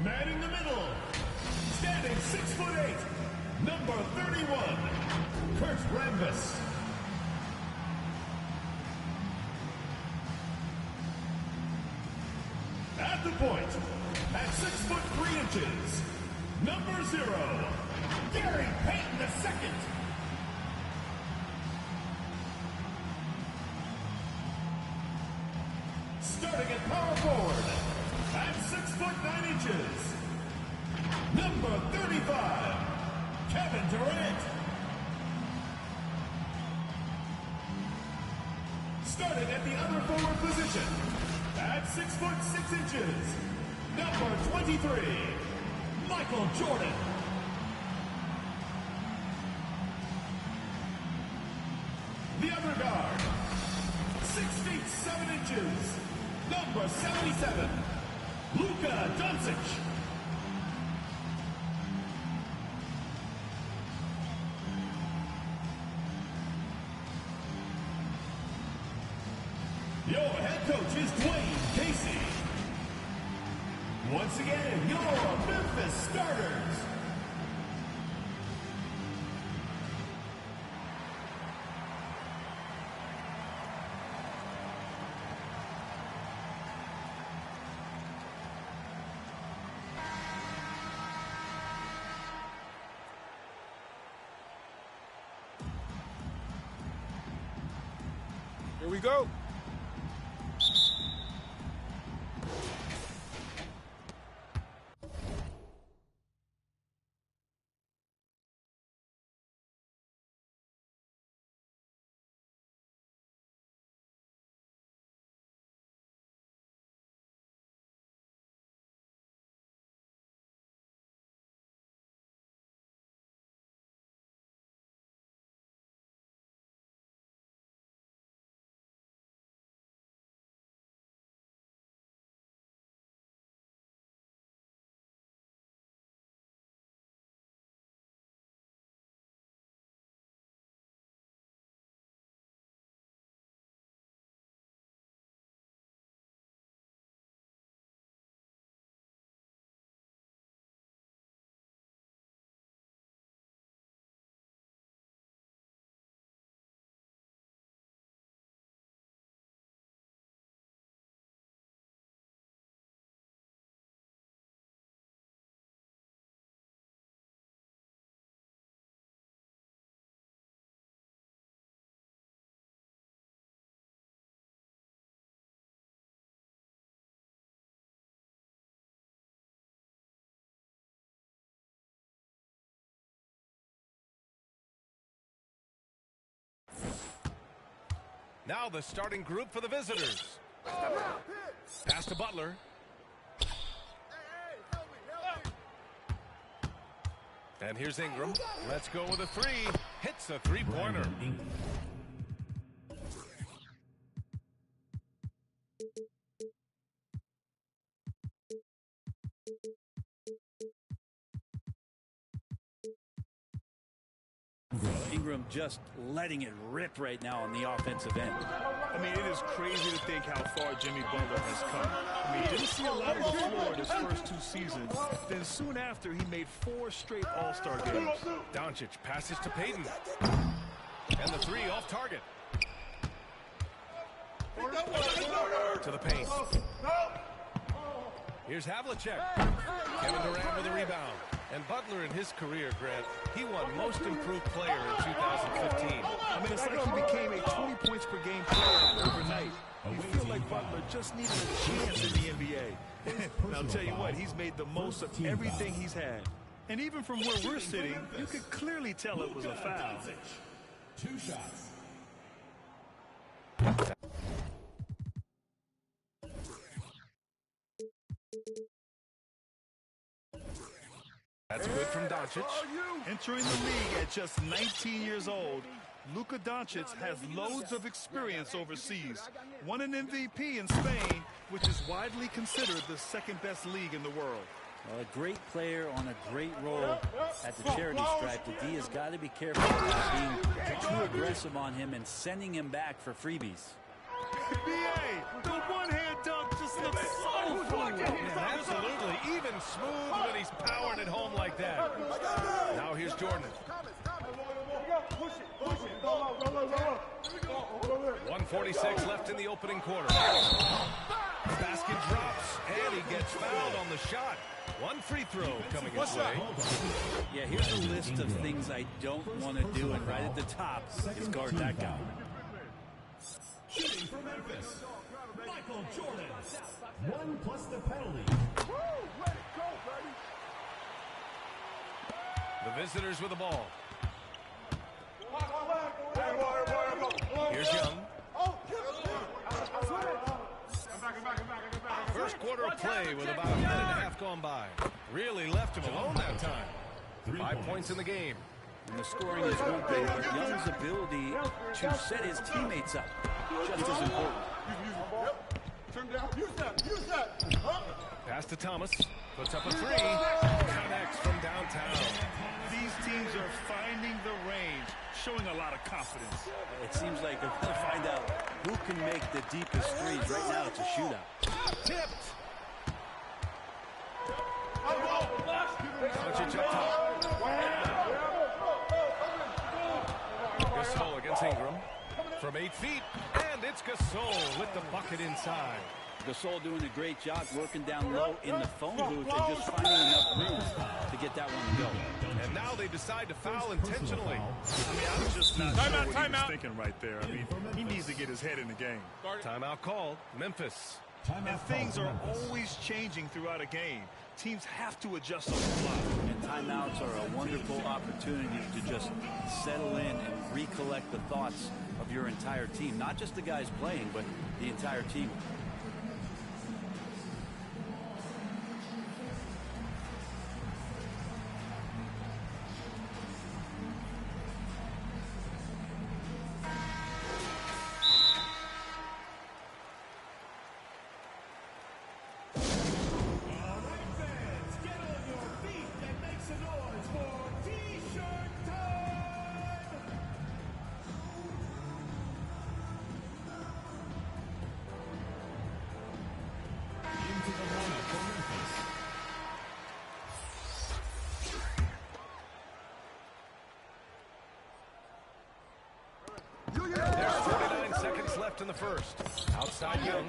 Man in the middle, standing 6'8", number 31, Kurt Rambis. At the point, at 6'3", number 0, Gary Payton II. Starting at power forward, at 6'9", number 35, Kevin Durant. Starting at the other forward position, at 6'6", number 23, Michael Jordan. The other guard, 6 feet 7 inches, number 77, Luka Doncic. Your head coach is Dwayne Casey. Once again, your Memphis starters. Here we go. Now the starting group for the visitors. Pass to Butler. And here's Ingram. Let's go with a three. Hits a three-pointer. Ingram just letting it rip right now on the offensive end. I mean, it is crazy to think how far Jimmy Butler has come. I mean, didn't see a lot of the floor his first 2 seasons. Then soon after, he made 4 straight All-Star games. Doncic passes to Payton. And the three off target. To the paint. Here's Havlicek. Kevin Durant with a rebound. And Butler in his career, Grant, he won Most Improved Player in 2015. I mean, it's like he became a 20 points per game player overnight. You feel like Butler just needed a chance in the NBA. And I'll tell you what, he's made the most of everything he's had. And even from where we're sitting, you could clearly tell it was a foul. 2 shots. That's good from Doncic. Entering the league at just 19 years old, Luka Doncic has loads of experience overseas. Won an MVP in Spain, which is widely considered the second-best league in the world. Well, a great player on a great role at the charity stripe. The D has got to be careful about being too aggressive on him and sending him back for freebies. NBA, the one-hand dunk just looks so fluid. Absolutely. Even smooth when he's powering it home like that. Now here's Jordan. 1:46 left in the opening quarter. The basket drops, and he gets fouled on the shot. One free throw coming his way. Yeah, here's a list of things I don't want to do, and right at the top is guard that guy. Shooting for Memphis, Michael Jordan. 1 plus the penalty. The visitors with the ball. Here's Young. First quarter of play with about a minute and a half gone by. Really left him alone that time. 5 points in the game. And the scoring is one thing, but Young's ability to set his teammates up just as important. Pass to Thomas. Puts up a three. Connects from downtown. These teams are finding the range, showing a lot of confidence. It seems like they're going to find out who can make the deepest threes. Right now, it's a shootout. Tipped. Doncic up top. Gasol against Ingram. From 8 feet. And it's Gasol with the bucket inside. Gasol doing a great job working down low in the phone booth and just finding enough room to get that one to go. And now they decide to foul intentionally. I mean, I'm just not sure what he was thinking right there. I mean, he needs to get his head in the game. Timeout called. Memphis. And things are always changing throughout a game. Teams have to adjust on the fly. And timeouts are a wonderful opportunity to just settle in and recollect the thoughts of your entire team. Not just the guys playing, but the entire team. There's 49 seconds left in the first. Outside Young.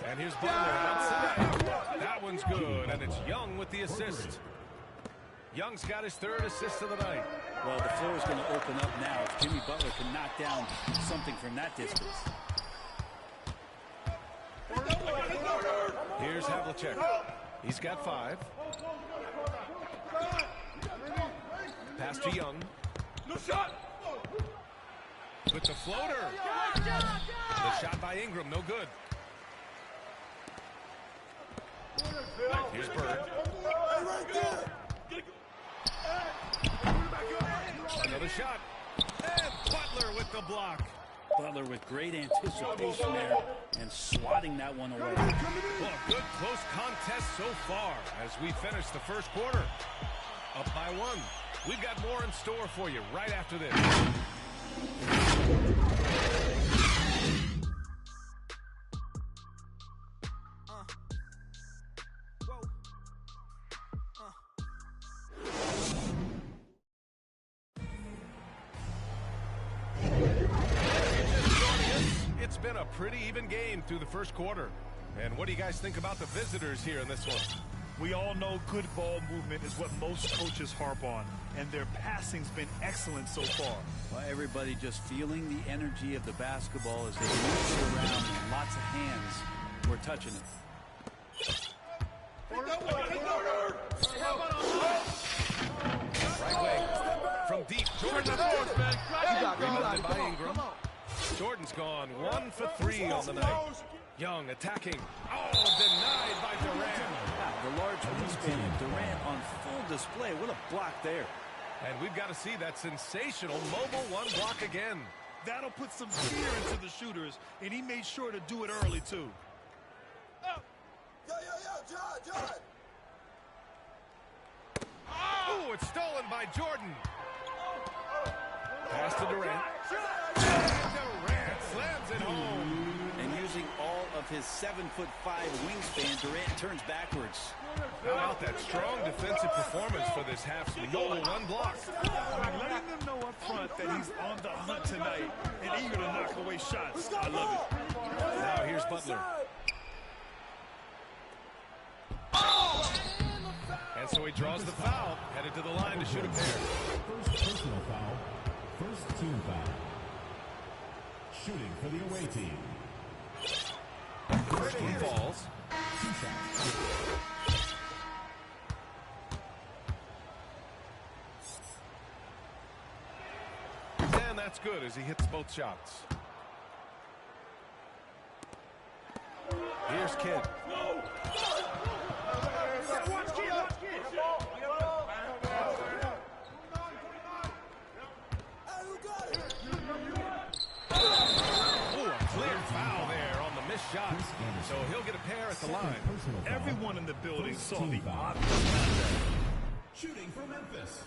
And here's Butler outside. That one's good, and it's Young with the assist. Young's got his 3rd assist of the night. Well, the floor is going to open up now if Jimmy Butler can knock down something from that distance. Here's Havlicek. He's got 5. Pass to Young. No shot. With the floater. The shot by Ingram, no good. Here's Bird. Another shot. And Butler with the block. Butler with great anticipation there and swatting that one away. Well, good close contest so far as we finish the first quarter. Up by 1. We've got more in store for you right after this. It's been a pretty even game through the first quarter. And what do you guys think about the visitors here in this one? We all know good ball movement is what most coaches harp on, and their passing's been excellent so far. Well, everybody just feeling the energy of the basketball as they move it around and lots of hands were touching it. Right wing. From deep, Jordan. Rebounded by Ingram. Jordan's gone 1 for 3 on the night. Young attacking. Oh, denied by Durant. The large wingspan of Durant on full display. What a block there. And we've got to see that sensational mobile 1 block again. That'll put some fear into the shooters, and he made sure to do it early, too. John. Oh, it's stolen by Jordan. Pass to Durant. And Durant slams it home. And using all of his 7'5" wingspan, Durant turns backwards. How about that strong defensive performance for this half? No one block. Letting them know up front that he's on the hunt tonight and eager to knock away shots. I love it. Now here's Butler. And so he draws the foul, headed to the line to shoot a pair. First personal foul. First team foul. Shooting for the away team. First one falls. 2 shots. And that's good as he hits both shots. Here's Kidd. Shot. So he'll get a pair at the line. Everyone in the building saw the obvious. Shooting for Memphis.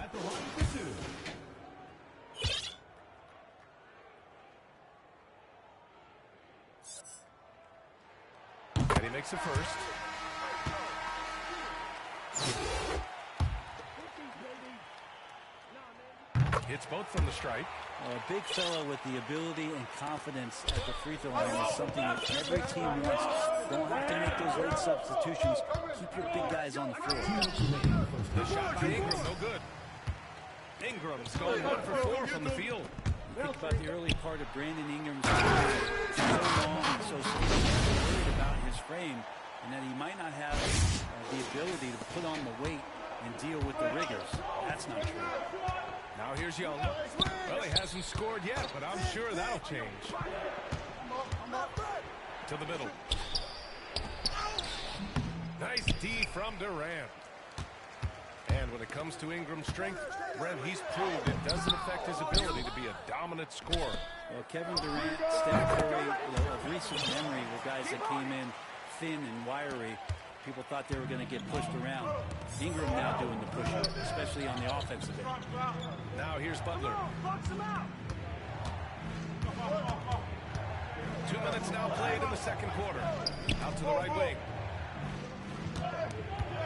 At the line for 2. And he makes a first. Hits both from the stripe. A big fella with the ability and confidence at the free throw line is something that every team wants. Don't have to make those late substitutions. Keep your big guys on the floor. The shot by Ingram, no good. Ingram's going 1 for 4 from the field. Think about the early part of Brandon Ingram's career. So long and so worried about his frame, and that he might not have the ability to put on the weight and deal with the rigors. That's not true. Now here's Young. Well, he hasn't scored yet, but I'm sure that'll change. To the middle. Nice D from Durant. And when it comes to Ingram's strength, Brent, he's proved it doesn't affect his ability to be a dominant scorer. Well, Kevin Durant, Steph Curry, of recent memory were guys that came in thin and wiry. People thought they were going to get pushed around. Ingram now doing the push-up, especially on the offensive end. Now here's Butler. 2 minutes now played in the second quarter. Out to the right wing.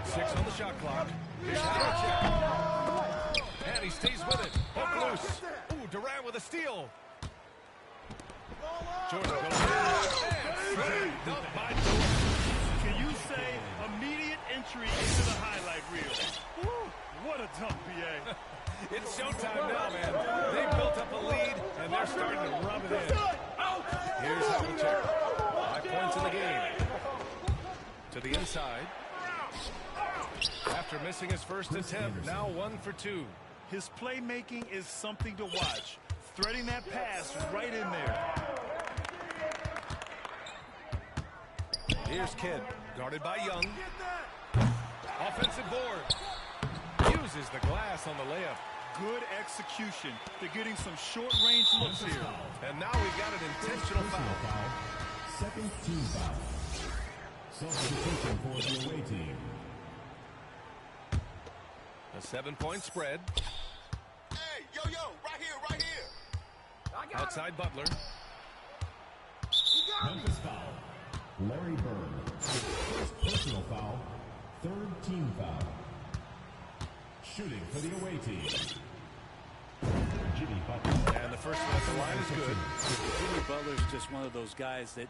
6 on the shot clock. Here's Havlicek. And he stays with it. Hook loose. Ooh, Durant with a steal. Jordan goes in. And flagged up by Jordan. Can you say immediate entry into the highlight reel? Woo, what a dunk, BA. It's showtime now, man. They built up a lead, and they're starting to rub it in. Here's Havlicek. 5 points in the game. To the inside. After missing his first attempt, now 1 for 2. His playmaking is something to watch. Threading that pass right in there. Here's Kidd, guarded by Young. Offensive board. Uses the glass on the layup. Good execution. They're getting some short-range looks here. And now we've got an intentional foul. Second team foul. Substitution for the away team. A 7-point spread. Hey, yo, right here. Outside Butler. Memphis foul. Larry Bird. First personal foul. Third team foul. Shooting for the away team. Jimmy Butler. And the first one at the line is good. Jimmy Butler's just one of those guys that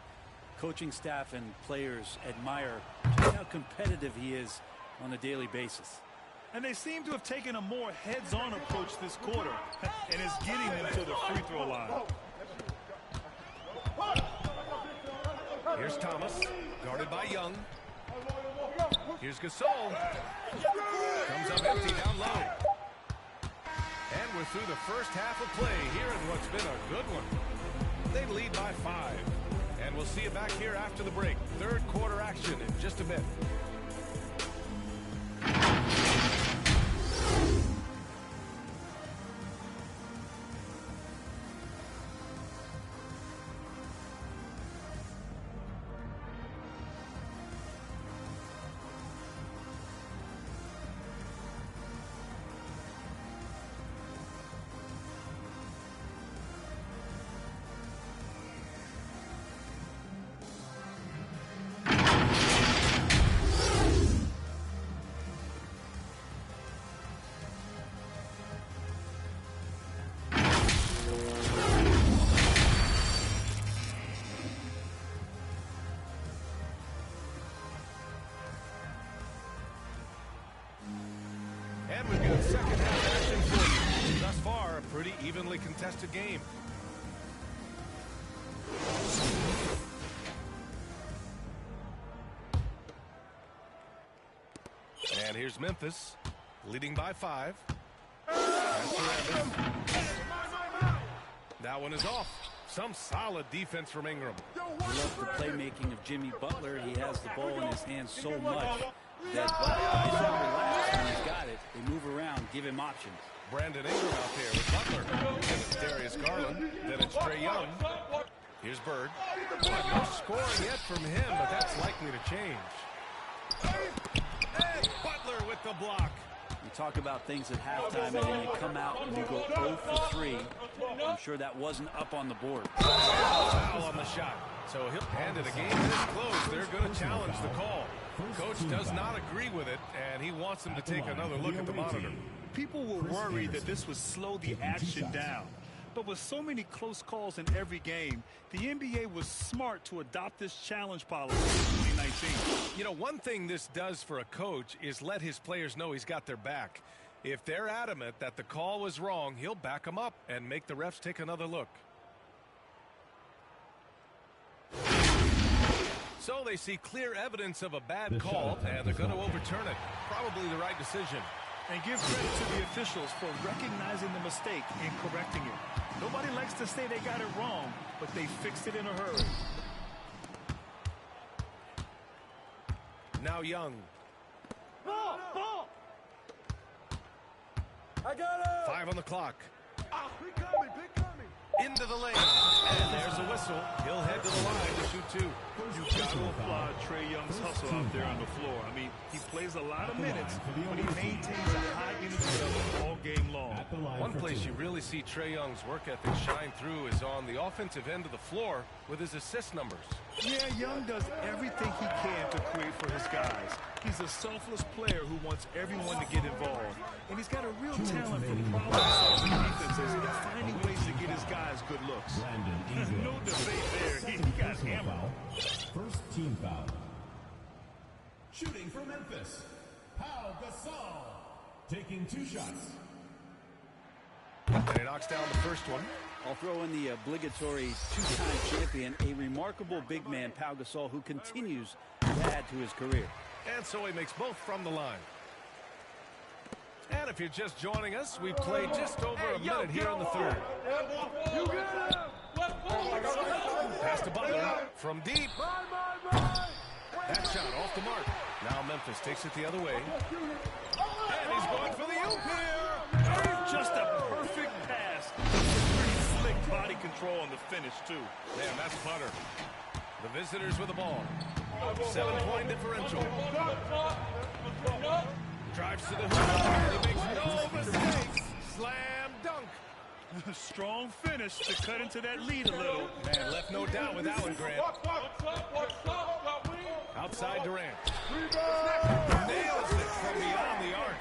coaching staff and players admire just how competitive he is on a daily basis. And they seem to have taken a more heads-on approach this quarter, and it's getting them to the free throw line. Here's Thomas, guarded by Young. Here's Gasol. Comes up empty down low. And we're through the first half of play here in what's been a good one. They lead by 5. And we'll see you back here after the break. Third quarter action in just a bit. And we've got second half action for you. Thus far, a pretty evenly contested game. And here's Memphis, leading by 5. That one is off. Some solid defense from Ingram. I love the playmaking of Jimmy Butler. He has the ball in his hands so much that guys don't relax when he's got it. They move around, give him options. Brandon Ingram out there with Butler. And it's Darius Garland. Then it's Trae Young. Here's Bird. No scoring yet from him, but that's likely to change. And Butler with the block. You talk about things at halftime, and then you come out and you go 0 for 3. I'm sure that wasn't up on the board. Foul on the shot. So he'll hand it a game this close. They're going to challenge the call. Coach does not agree with it, and he wants them to take another look at the monitor. People were worried that this would slow the action down. But with so many close calls in every game, the NBA was smart to adopt this challenge policy in 2019. You know, one thing this does for a coach is let his players know he's got their back. If they're adamant that the call was wrong, he'll back them up and make the refs take another look. So they see clear evidence of a bad call, and they're going to overturn it. Probably the right decision. And give credit to the officials for recognizing the mistake and correcting it. Nobody likes to say they got it wrong, but they fixed it in a hurry. Now Young. Ball! I got it! 5 on the clock. Big coming! Into the lane. And there's a whistle. He'll head to the line to shoot 2. You've got to applaud Trae Young's hustle out there on the floor. I mean, he plays a lot of minutes, but he maintains a high energy level all game long. One place you really see Trae Young's work ethic shine through is on the offensive end of the floor with his assist numbers. Yeah, Young does everything he can to create for his guys. He's a selfless player who wants everyone to get involved. And he's got a real talent for problem-solving defenses and finding ways to get his guys good looks. No debate there. He got hammered. First team foul. Shooting for Memphis, Pau Gasol, taking 2 shots. And he knocks down the first one. I'll throw in the obligatory 2-time champion, a remarkable big man, Pau Gasol, who continues to add to his career. And so he makes both from the line. And if you're just joining us, we've played just over a minute here in the third. Pass to Butler from deep. That shot off the mark. Now Memphis takes it the other way. And he's going for the oop here. Just a perfect pass. Pretty slick body control on the finish, too. Man, that's butter. The visitors with the ball. 7-point differential. Drives to the hoop. He makes no mistakes. Slam dunk. Strong finish to cut into that lead a little. Man, left no doubt with Allen Grant. Outside Durant. Nails it from beyond the arc.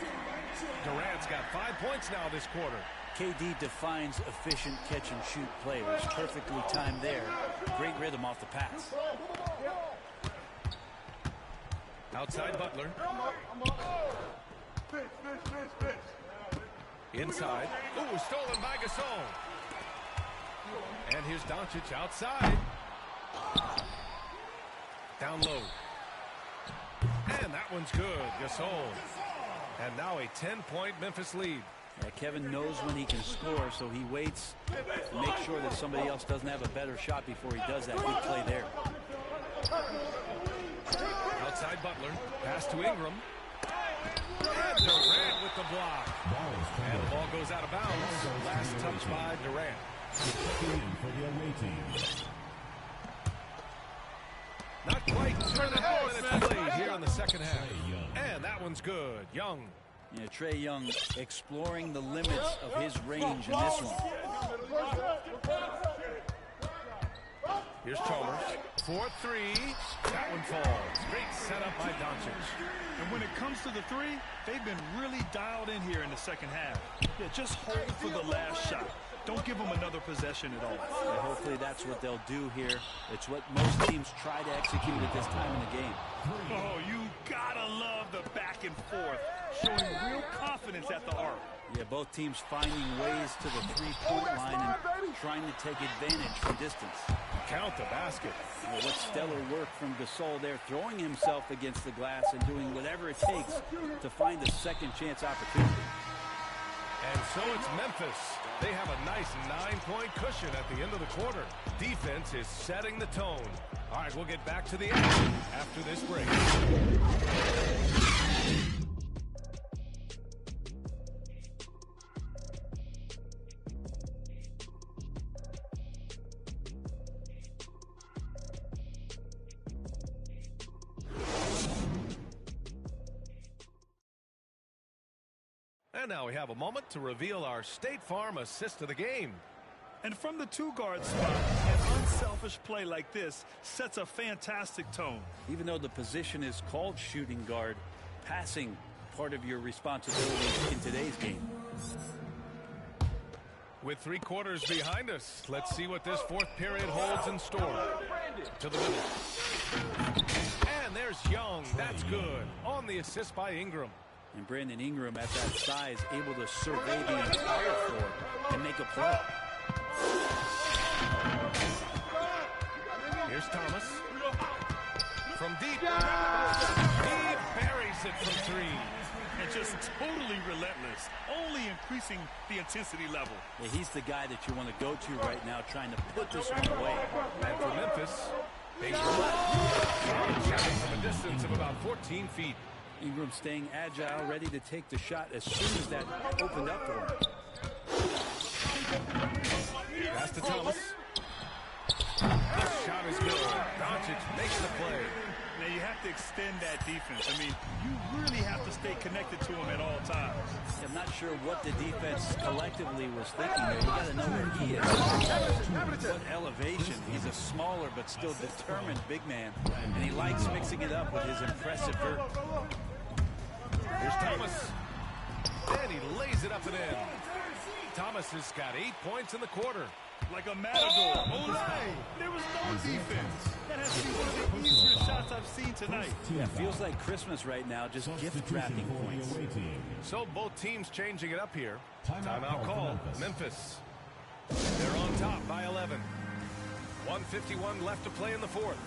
Durant's got 5 points now this quarter. KD defines efficient catch-and-shoot players. Perfectly timed there. Great rhythm off the pass. Outside Butler. Inside. Ooh, stolen by Gasol. And here's Doncic outside. Down low. And that one's good. Gasol. And now a 10-point Memphis lead. Yeah, Kevin knows when he can score, so he waits to make sure that somebody else doesn't have a better shot before he does that. Good play there. Outside Butler. Pass to Ingram. And Durant with the block. And the ball goes out of bounds. Last touch by Durant. For the away team. Not quite 2.5 minutes played here in the second half. And that one's good. Young. Yeah, Trae Young exploring the limits of his range in this one. Here's Chalmers. 4-3. That one falls. Great setup by Doncic. And when it comes to the three, they've been really dialed in here in the second half. Yeah, just hold for the last shot. Don't give them another possession at all. And hopefully that's what they'll do here. It's what most teams try to execute execute at this time in the game. Oh, you gotta love the back and forth, showing real confidence at the arc. Yeah, both teams finding ways to the three-point line and trying to take advantage from distance. Count the basket. Well, what stellar work from Gasol there, throwing himself against the glass and doing whatever it takes to find a second chance opportunity. And so it's Memphis. They have a nice 9-point cushion at the end of the quarter. Defense is setting the tone. All right, we'll get back to the action after this break. And now we have a moment to reveal our State Farm assist of the game. And from the two-guard spot, an unselfish play like this sets a fantastic tone. Even though the position is called shooting guard, passing part of your responsibility in today's game. With 3 quarters behind us, let's see what this fourth period holds in store. To the middle. And there's Young. That's good. On the assist by Ingram. And Brandon Ingram at that size, able to survey the entire floor and make a play. Here's Thomas. From deep. He buries it from 3. And just totally relentless, only increasing the intensity level. Yeah, he's the guy that you want to go to right now, trying to put this one away. And for Memphis, Ingram shooting from a distance of about 14 feet. Ingram staying agile, ready to take the shot as soon as that opened up for him. Pass to Thomas. The shot is good. Doncic makes the play. Now you have to extend that defense. I mean, you really have to stay connected to him at all times. I'm not sure what the defense collectively was thinking there. You got to know where he is. What elevation. He's a smaller but still determined big man. And he likes mixing it up with his impressive vert. Here's Thomas. And he lays it up and in. Thomas has got 8 points in the quarter. Like a matador. Olay! There was no defense. That has to be one of the easier shots I've seen tonight. Yeah, feels like Christmas right now, just gift wrapping points. So both teams changing it up here. Timeout call. Memphis. They're on top by 11. 1:51 left to play in the fourth.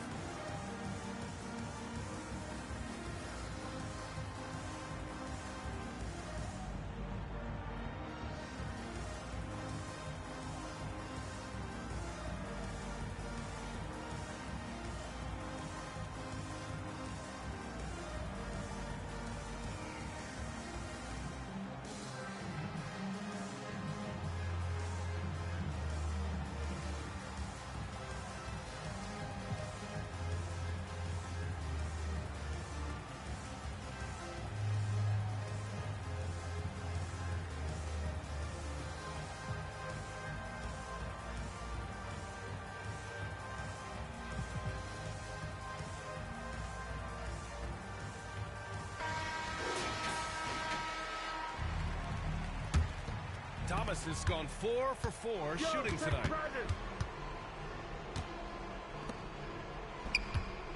Thomas has gone 4 for 4 shooting tonight.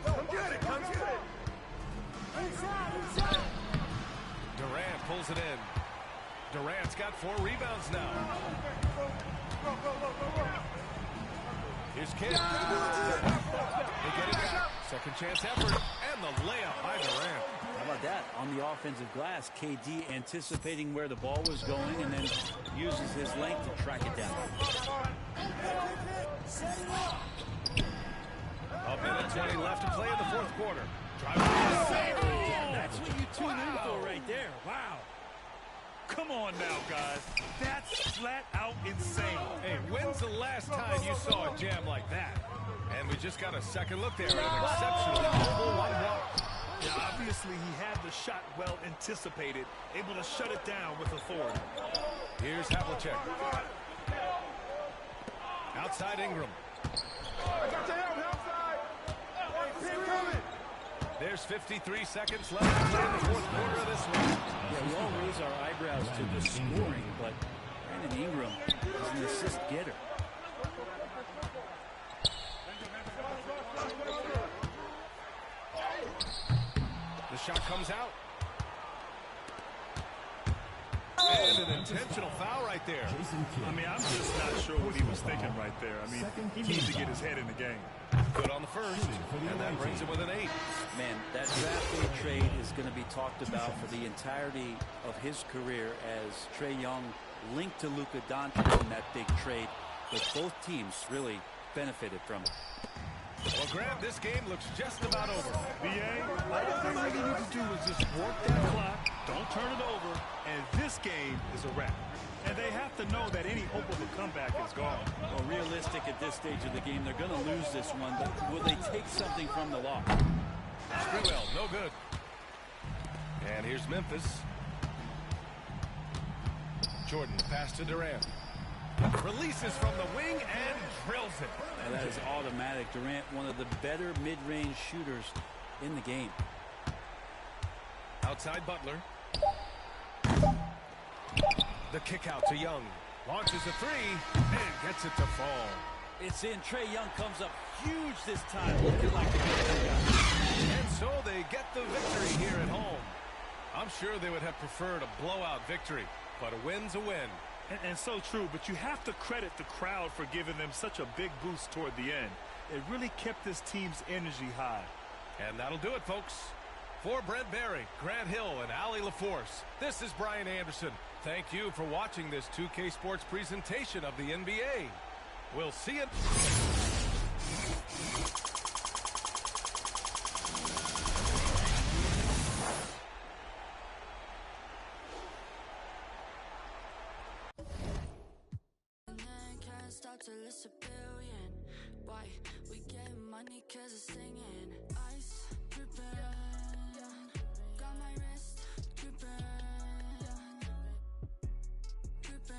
Come get it, come get it. Inside. Durant pulls it in. Durant's got 4 rebounds now. Here's Kidd. They get it back. Second chance effort. And the layup by Durant. How about that? On the offensive glass, KD anticipating where the ball was going and then uses his length to track it down. A minute 20 left to play in the fourth quarter. That's what you tune in for right there. Wow. Come on now, guys. That's flat out insane. Hey, when's the last time you saw a jam like that? And we just got a second look there at an exceptional mobile 1-1. Yeah, obviously, he had the shot well anticipated, able to shut it down with authority. Here's Havlicek. Outside Ingram. There's 53 seconds left to play in the fourth quarter of this one. Yeah, we all raise our eyebrows to the scoring, but Brandon Ingram is an assist getter. shot comes out. And an intentional foul right there. I mean, I'm just not sure what he was thinking right there. I mean, he needs to get his head in the game. Good on the first, and that brings him with an 8. Man, that draft day trade is going to be talked about for the entirety of his career, as Trae Young linked to Luka Doncic in that big trade, but both teams really benefited from it. Well, Graham, this game looks just about over. B.A., all they really need to do is just work that clock, don't turn it over, and this game is a wrap. And they have to know that any hope of a comeback is gone. Well, realistic at this stage of the game, they're going to lose this one, but will they take something from the loss? Sprewell, no good. And here's Memphis. Jordan, pass to Durant. Releases from the wing and drills it. Now that is automatic. Durant, one of the better mid-range shooters in the game. Outside Butler. The kick out to Young. Launches a 3 and gets it to fall. It's in. Trae Young comes up huge this time, looking like the guy. And so they get the victory here at home. I'm sure they would have preferred a blowout victory, but a win's a win. And so true, but you have to credit the crowd for giving them such a big boost toward the end. It really kept this team's energy high. And that'll do it, folks. For Brent Barry, Grant Hill, and Allie LaForce, this is Brian Anderson. Thank you for watching this 2K Sports presentation of the NBA. We'll see you. Till it's a billion. Why we get money cause it's singing. Ice dripping, got my wrist dripping, dripping,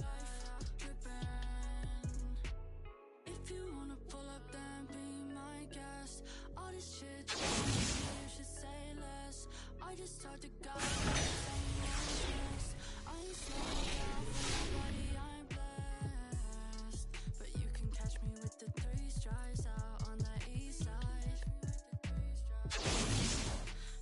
life dripping. If you wanna pull up then be my guest. All this shit you should say less. I just talk to God, I ain't slowing down for nobody. With the 3 stripes out on the east side.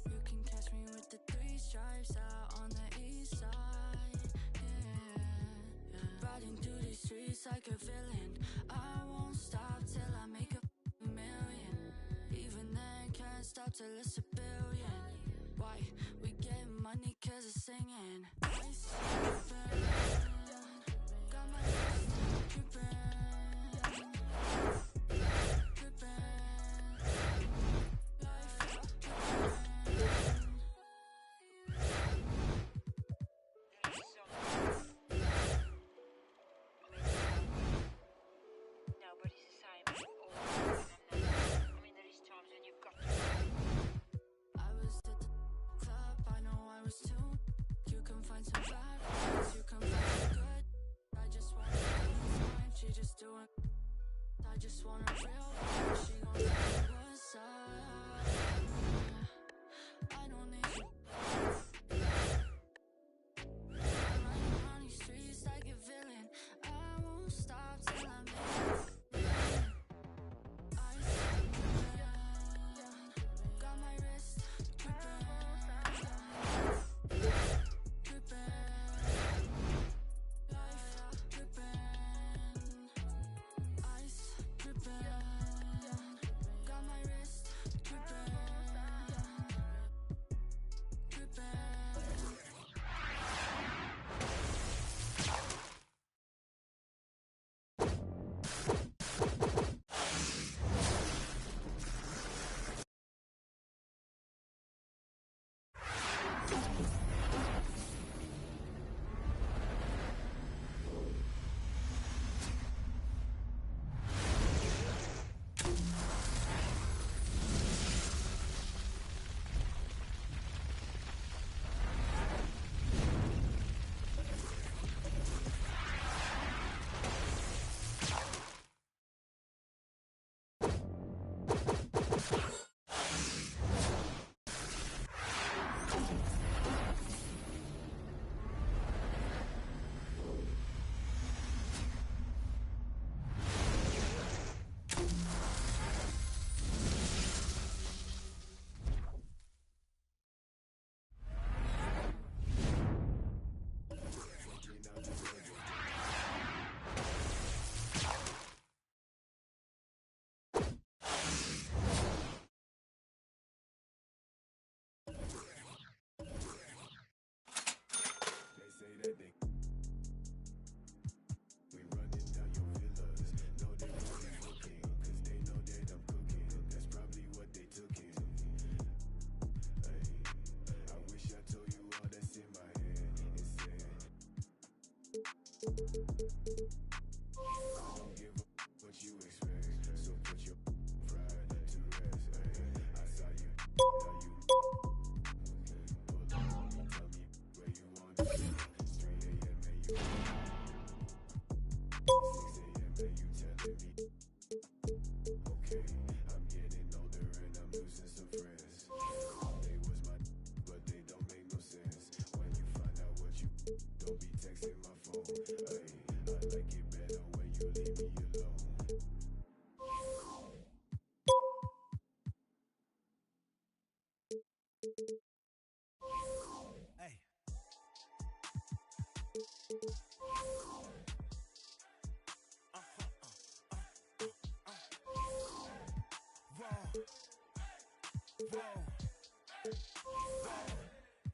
You can catch me with the 3 stripes out on the east side. Yeah. Riding through these streets like a villain. I won't stop till I make a million. Even then can't stop till it's a billion. Why? We get money cause it's singing. Ice dripping, got my wrist dripping. Just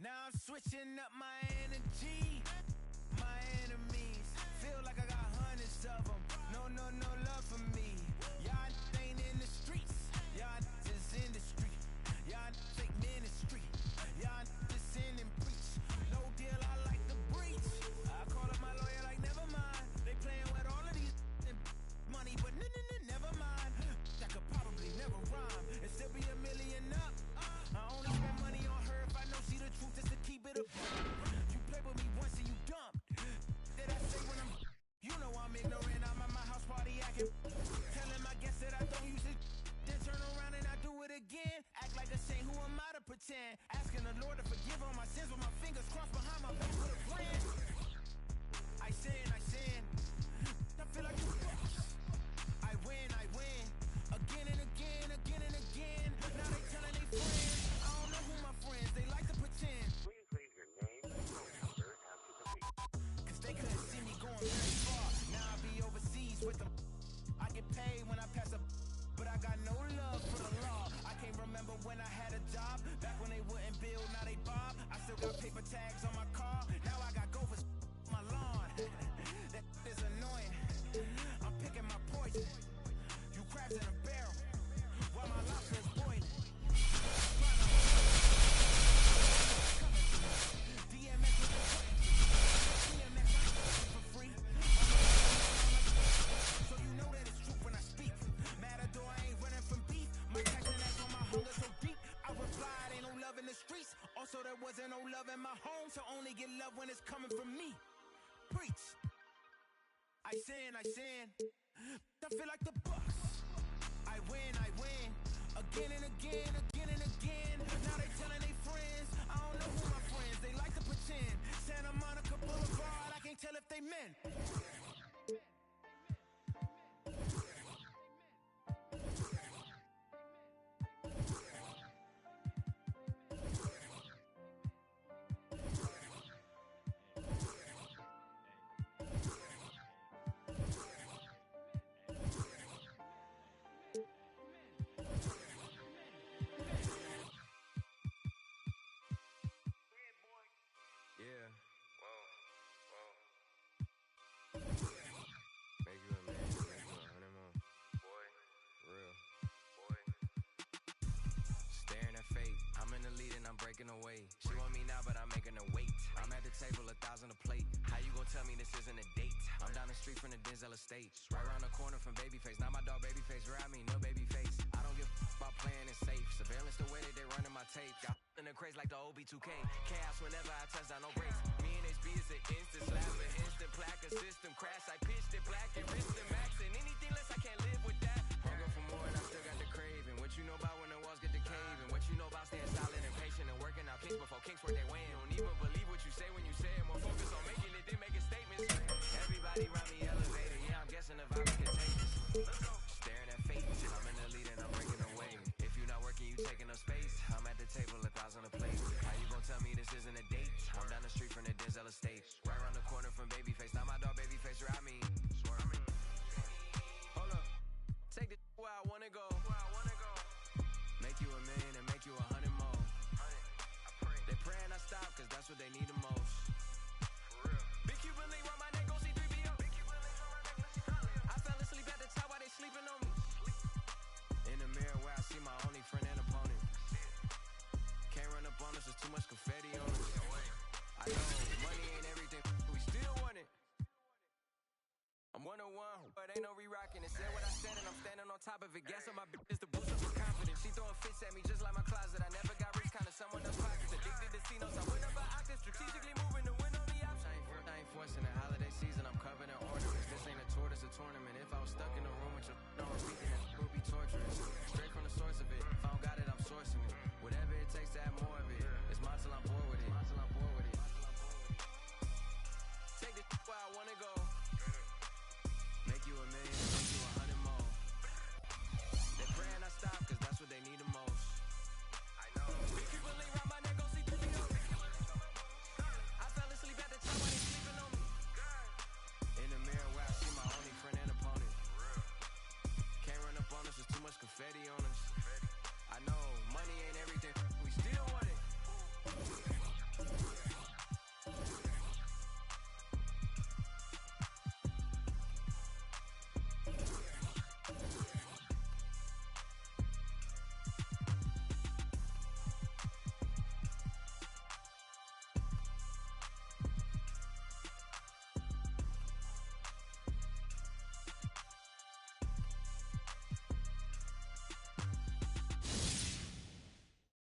Now I'm switching up my energy. My enemies feel like I got hundreds of them. No love for me. Y'all ain't in the streets. Y'all just in the street. Y'all fake ministry. Y'all just sin and preach. No deal, I like the breach. I call up my lawyer like, never mind. They playing with all of these money, but never mind. That could probably never rhyme and still be a million up. I only spend money on her if I know she the truth, just to keep it up. You play with me once and you dump. Did I say when I'm, you know I'm ignorant, I'm at my house party acting. Telling my guests that I don't use it, then turn around and I do it again. Act like a saint, who am I to pretend? Asking the Lord to forgive all my sins with my fingers crossed behind my back with a plan. I sin. I feel like you. I win. Again and again. Now they telling they friends. I don't know who my friends, they like to pretend. Please leave your name and phone number after the beep. Cause they couldn't see me going very far. Now I be overseas with them. I get paid when I pass up, but I got no love for the law. I can't remember when I had a job. Back when they wouldn't build, now they bob. I still got paper tags on my car. Now I got gophers my lawn. That is annoying. I'm picking my poison. You crabs in a barrel while my lobster is boiling. DMX with the DMX for free. So you know that it's true when I speak. Matador, I ain't running from beef. My passion that's on my hunger so deep. I replied, ain't no love in the streets. Also, there wasn't no love in my home, so only get love when it's coming from me. Preach. I sin. I feel like the Bucks. I win. Again and again. Now they telling they friends. I don't know who my friends, they like to pretend. Santa Monica Boulevard, I can't tell if they men. Breaking away. She want me now, but I'm making her wait. I'm at the table, 1,000 a plate. How you gon' tell me this isn't a date? I'm down the street from the Denzel estate. Right around the corner from Babyface. Now my dog Babyface, where I mean no Babyface. I don't give a about playing it safe. Surveillance the way that they running my tape. Got in the craze like the Nba2k22. Chaos whenever I touch down, no breaks. Me and HB is an instant slap, an instant plaque, a system crash. I pitched it black and risked the max. And anything less, I can't live with that. Hunger for more and I still got the craving. What you know about when the walls get the cave? And what you know about staying solid and patient and working out kings before kings work their way in. Don't even believe what you say when you say it. More focus on making it than making statements. Everybody around me elevated. Yeah, I'm guessing the vibe is contagious. Let's go. Staring at fate. I'm in the lead and I'm breaking away. If you're not working, you taking up space. I'm at the table, 1,000 a plate. How you gon' tell me this isn't a date? I'm down the street from the Denzel estate. Right around the corner from Babyface. Now my dog Babyface, where I mean. of it. Gas on my business to boost up her confidence. She throwing fits at me just like my closet. I never got rich, kinda someone else pockets. Addicted to C-notes, I went up an octave. Strategically moving to win on the option. I ain't forcing the holiday season, I'm covered in ornaments. This ain't a tour, this a tournament. If I was stuck in a room with your on repeating, it would be torturous. Straight from the source of it. If I don't got it, I'm sourcing it. Whatever it takes to have more of it. It's mine till I'm bored with it. Take this where I wanna go. Make you a million, make you 100 more. They praying I stop, cause that's what they need the most. I know. Big people link around my neck, go see 3 I fell asleep at the time when they sleeping on me. In the mirror where I see my only friend and opponent. Can't run up on us, there's too much confetti on us. I know, money ain't everything, we still want it.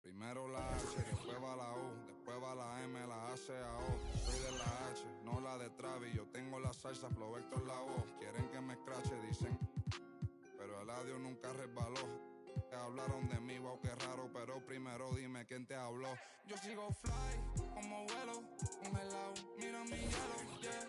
Primero la H, después va la U, después va la M, la A, C, A, O. Soy de la H, no la de Travis. Yo tengo la salsa, flow Vector la voz. Quieren que me escrache, dicen, pero el audio nunca resbaló. Hablaron de mí, wow, qué raro, pero primero dime quién te habló. Yo sigo fly, como vuelo, congelado. Mira mi hielo, yeah,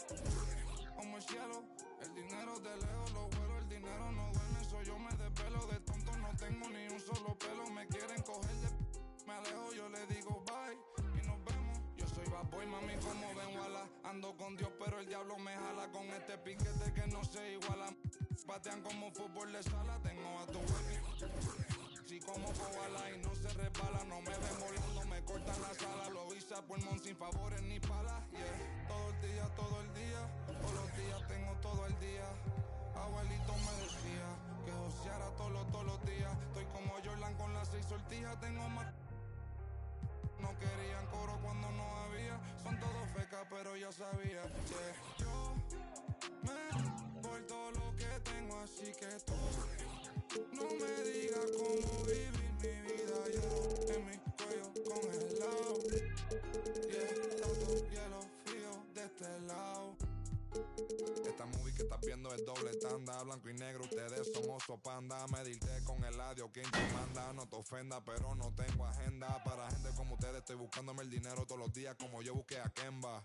como el cielo. El dinero de lejos, lo vuelo, el dinero no duerme. Soy yo, me desvelo, de tonto no tengo ni un solo pelo. Me quieren coger de me alejo, yo le digo bye y nos vemos. Yo soy bad boy, mami, como ven, wala. Ando con Dios, pero el diablo me jala con este piquete que no se iguala. Patean como fútbol de sala, tengo a tu baby. Si como koala y no se resbala, no me ven volando, me cortan la sala. Lo hice a pulmón sin favores ni palas, yeah. Todo el día, todos los días tengo todo el día. Abuelito me decía que joseara todos los días. Estoy como Jordan con las 6 sortijas, tengo más. No querían coro cuando no había. Son todos fecas, pero ya sabía que yo me por todo lo que tengo. Así que tú no me digas cómo vivir mi vida. Ya en mi cuello congelado. Yeah, tanto hielo frío de este lado. Esta movie que estás viendo es doble tanda, blanco y negro, ustedes somos sopanda. Medirte con el audio, quien te manda. No te ofenda, pero no tengo agenda para gente como ustedes. Estoy buscándome el dinero todos los días como yo busqué a Kemba.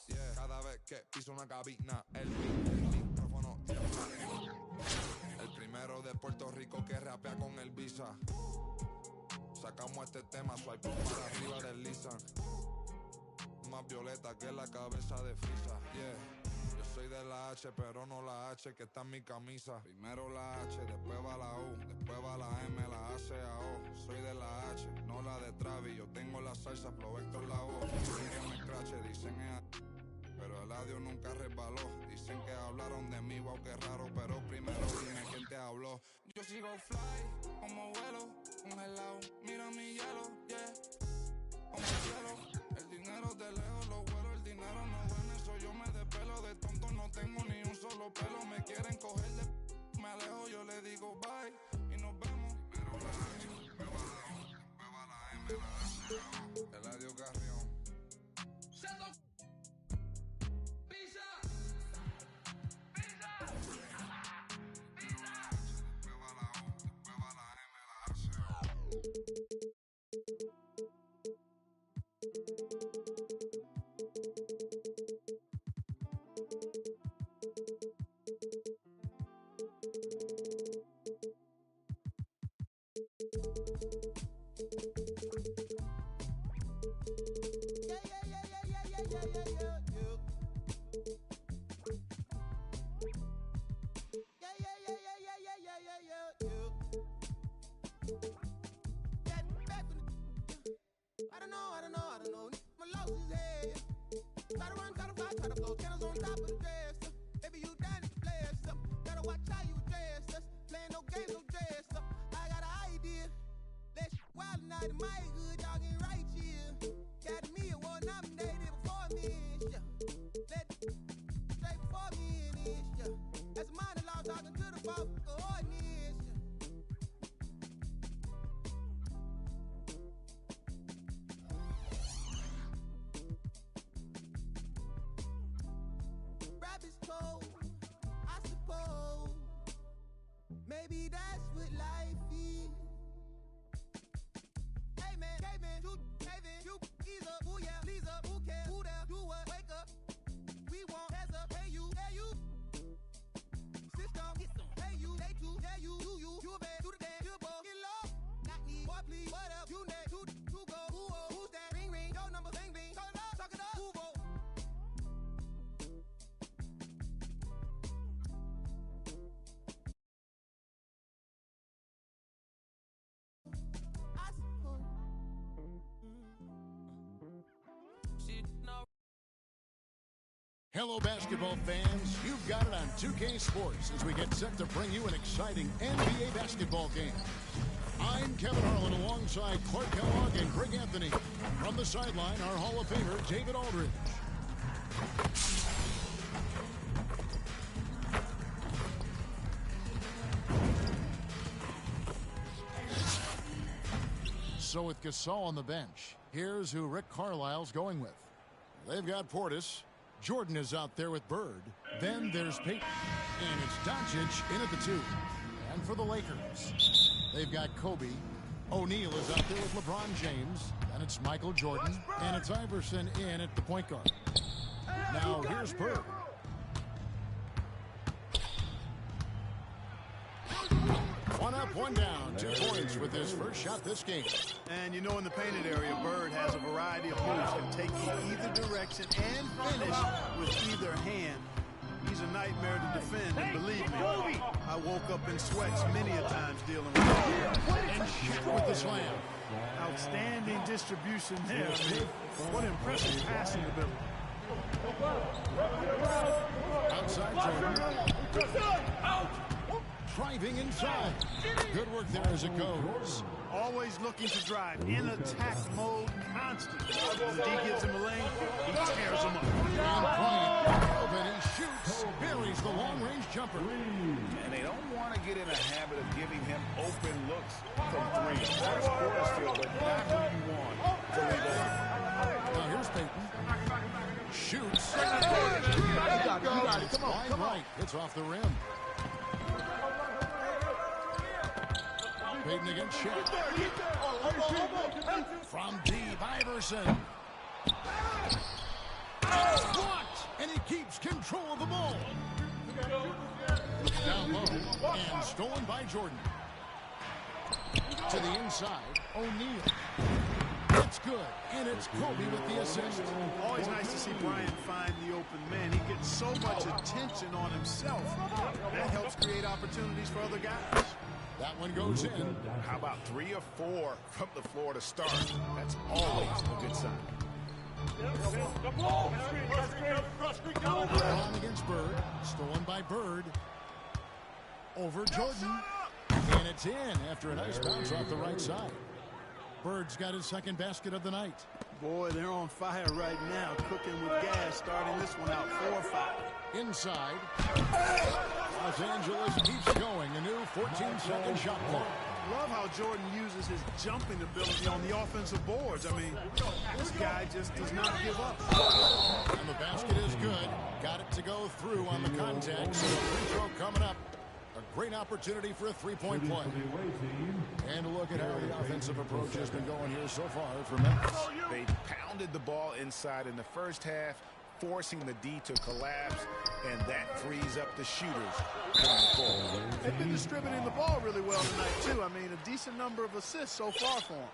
Yeah. Cada vez que piso una cabina, el micrófono tiembla. El primero de Puerto Rico que rapea con el Visa. Sacamos este tema, swipe para arriba deslizan. Más violeta que la cabeza de Frisa, yeah. Yo soy de la H, pero no la H que está en mi camisa. Primero la H, después va la U, después va la M, la A, C, A, O. Soy de la H, no la de Travis. Yo tengo la salsa, flow Vector la voz. Dicen que me escrache, dicen pero el audio nunca resbaló. Dicen que hablaron de mí, wow, qué raro, pero primero dime quién te habló. Yo sigo fly, como vuelo, congelado. Mira mi hielo, yeah, como el cielo. El dinero de lejos, lo vuelo, el dinero no duerme. Soy yo, me despelo, de tonto no tengo ni un solo pelo. Me quieren coger de me alejo, yo le digo bye y nos vemos. Primero la H, después va la O, después va la M, la A, C, A, O. Eladio Carrión. Hello, basketball fans. You've got it on 2K Sports as we get set to bring you an exciting NBA basketball game. I'm Kevin Harlan alongside Clark Kellogg and Greg Anthony. From the sideline, our Hall of Famer, David Aldridge. So with Gasol on the bench, here's who Rick Carlisle's going with. They've got Portis. Jordan is out there with Bird. Then there's Peyton. And it's Doncic in at the 2. And for the Lakers, they've got Kobe. O'Neal is out there with LeBron James. And it's Michael Jordan. And it's Iverson in at the point guard. Now here's Bird. One up, one down. 2 points with his first shot this game. And you know, in the painted area, Bird has a variety of moves, can take you either direction and finish with either hand. He's a nightmare to defend, and believe me, I woke up in sweats many a times dealing with him. And Shaq with the slam. Outstanding distribution there. What impressive passing ability. Outside Jordan. Driving inside. Good work there as it goes. Always looking to drive in attack mode constantly. When D gives him a lane, he tears him up. And Bryant, and he shoots, buries the long-range jumper. And they don't want to get in a habit of giving him open looks from 3. That's Portis, but not who you want to leave open. Now here's Peyton. Shoots. You got it. Come on. Right. It's off the rim. Peyton against Shaq. From deep, Iverson. Blocked, and he keeps control of the ball. Down low, and stolen by Jordan. To the inside, O'Neal. It's good, and it's Kobe with the assist. Always nice to see Bryant find the open man. He gets so much attention on himself. That helps create opportunities for other guys. That one goes in. How about 3 or 4 from the floor to start? That's always a good sign. LeBron against Bird. Stolen by Bird. Over Jordan. And it's in after a nice bounce off the right side. Bird's got his second basket of the night. Boy, they're on fire right now. Cooking with gas, starting this one out 4-5. Inside. Los Angeles keeps going. A new 14-second shot clock. Love how Jordan uses his jumping ability on the offensive boards. I mean, this guy just does not give up. And the basket is good. Got it to go through on the contact. So a free throw coming up. A great opportunity for a three-point play. And look at how the offensive approach has been going here so far for Memphis. They pounded the ball inside in the first half, forcing the D to collapse, and that frees up the shooters going forward. They've been distributing the ball really well tonight, too. I mean, a decent number of assists so far for them.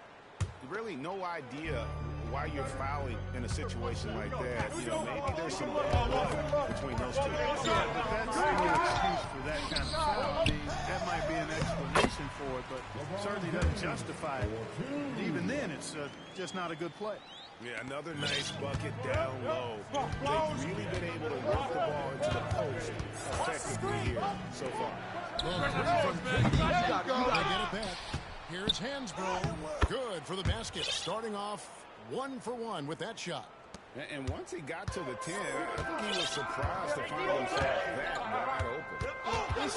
Really no idea why you're fouling in a situation like that. You know, maybe there's some bad blood between those two. Yeah, but that's no excuse for that kind of foul. I mean, that might be an explanation for it, but certainly doesn't justify it. And even then, it's just not a good play. Yeah, another nice bucket down low. They've really been able to work the ball into the post effectively here so far. Well, from KD, they get it back. Here's Hansbrough. Good for the basket. Starting off 1 for 1 with that shot. And once he got to the 10, I think he was surprised to find himself that wide open. They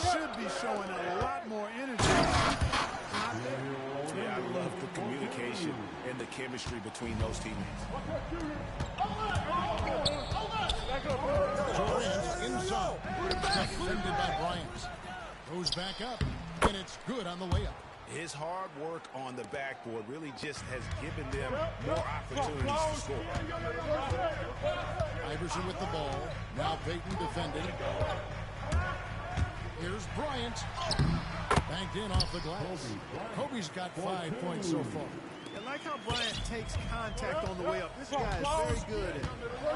should be showing a lot more energy. Yeah, I love the communication and the chemistry between those teammates. Durant inside. Defended by Bryant. Goes back up, and it's good on the way up. His hard work on the backboard really just has given them more opportunities to score. Iverson with the ball. Now Peyton defending. Here's Bryant. Banked in off the glass. Kobe's got 5 points so far. I like how Bryant takes contact on the way up. This guy is very good at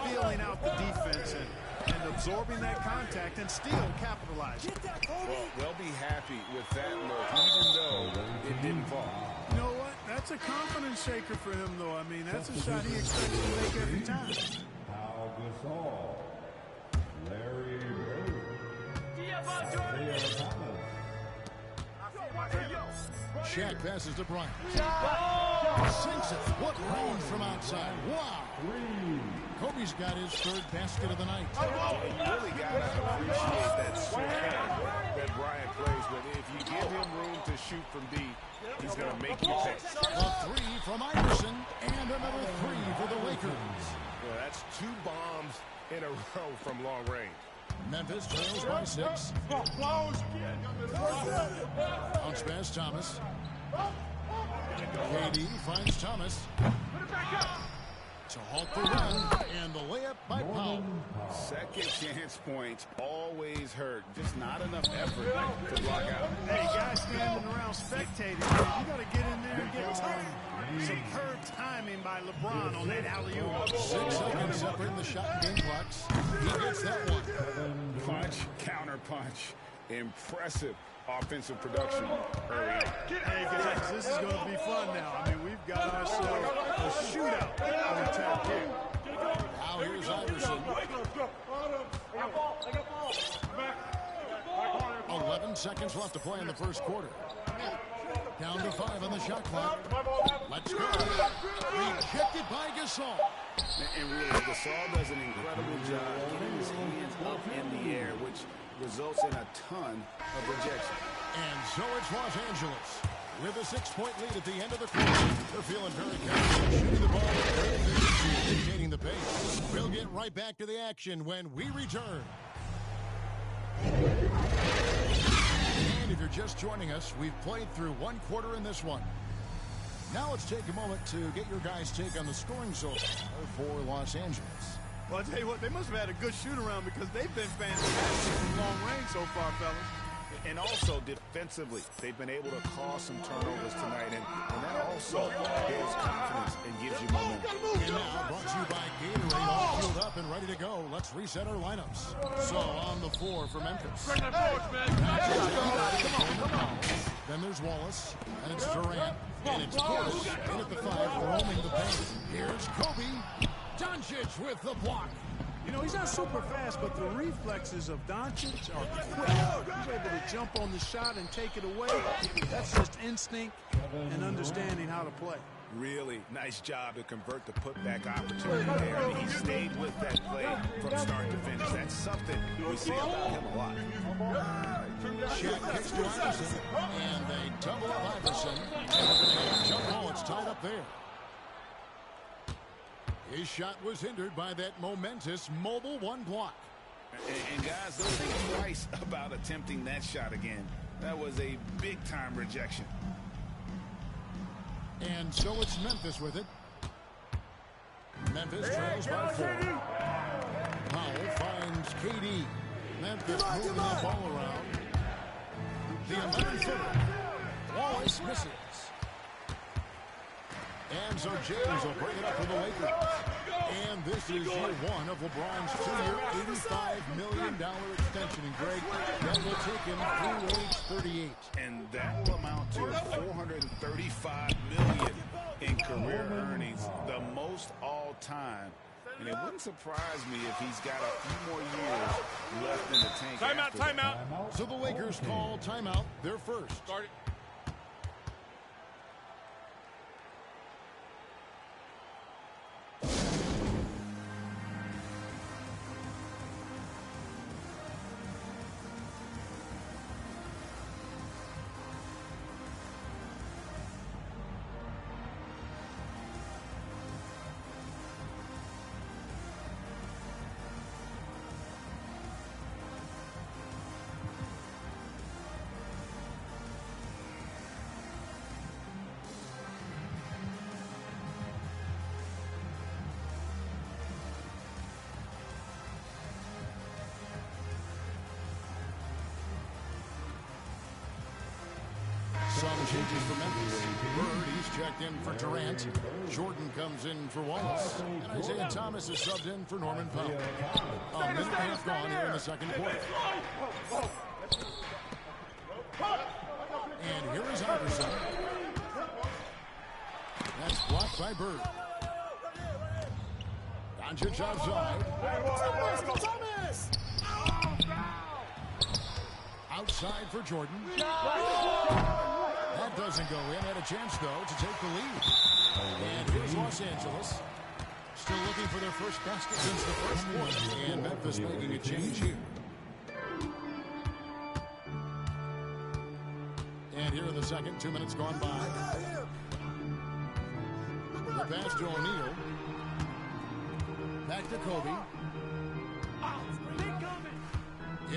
feeling out the defense and absorbing that contact and still capitalizing. Well, they'll be happy with that look, even though it didn't fall. You know what? That's a confidence shaker for him, though. I mean, that's a shot he expects to make every time. Gasol. Larry Bird. Shaq passes to Bryant. Sinks it. What range from outside. Wow. Kobe's got his third basket of the night. You really got to appreciate that switch that Bryant plays with. If you give him room to shoot from deep, he's going to make you pay. A three from Iverson and another three for the Lakers. Well, that's 2 bombs in a row from long range. Memphis trails by 6. Bounce pass Thomas. KD finds Thomas. To halt the run, and the layup by Powell. Second chance points always hurt. Just not enough effort to block out. Hey, guys standing around spectating, you got to get in there and get time. Superb timing by LeBron on that alley-oop. 6 seconds separating the shot and game clocks. He gets that one. Punch, counter punch. Impressive offensive production early on. Hey, guys, this is going to be fun now. I mean, we've got ourselves a shootout on tap here. Now here's Iverson. 11 seconds left to play in the first quarter. Down to 5 on the shot clock. Let's go. Rejected by Gasol. And really, Gasol does an incredible job getting his hands up in the air, which results in a ton of rejection. And so it's Los Angeles with a 6-point lead at the end of the quarter. They're feeling very confident shooting the ball, dictating the pace. We'll get right back to the action when we return. And if you're just joining us, we've played through 1 quarter in this one. Now let's take a moment to get your guys' take on the scoring so far for Los Angeles. Well, I'll tell you what, they must have had a good shoot-around because they've been fantastic from long range so far, fellas. And also defensively, they've been able to cause some turnovers tonight, and that also builds confidence and gives you momentum. And now, brought to you by Gatorade, all fueled up and ready to go. Let's reset our lineups. So, on the floor for Memphis. Then there's Wallace, and it's Durant, and it's Portis, in at the 5, roaming the paint. Here's Kobe. Doncic with the block. You know, he's not super fast, but the reflexes of Doncic are quick. He's able to jump on the shot and take it away. That's just instinct and understanding how to play. Really nice job to convert the putback opportunity there. I mean, he stayed with that play from start to finish. That's something we see about him a lot. Shaq kicks to Iverson, and they double up Iverson. And they're going to have a jump ball. It's tied up there. His shot was hindered by that momentous mobile 1 block. And guys, don't think twice about attempting that shot again. That was a big-time rejection. And so it's Memphis with it. Memphis trails by 4. Powell finds KD. Memphis moving that ball around. The 11-footer. Wallace misses. And so James will bring it up for the Lakers. And this is year 1 of LeBron's 2-year, $85 million extension. And Greg, that will take him through age 38. And that will amount to $435 million in career earnings, the most all time. And it wouldn't surprise me if he's got a few more years left in the tank. Timeout. So the Lakers call timeout, their first. Start it. Some changes for Memphis. Bird, he's checked in for Durant. Jordan comes in for Wallace. And Isaiah Thomas is subbed in for Norman Powell. A minute and a half gone here in the second quarter. And here is Iverson. That's blocked by Bird. Doncic outside. Outside for Jordan. That doesn't go in. Had a chance, though, to take the lead. And here's Los Angeles. Still looking for their first basket since the first quarter. And Memphis making a change here. And here in the second, 2 minutes gone by. The pass to O'Neal. Back to Kobe.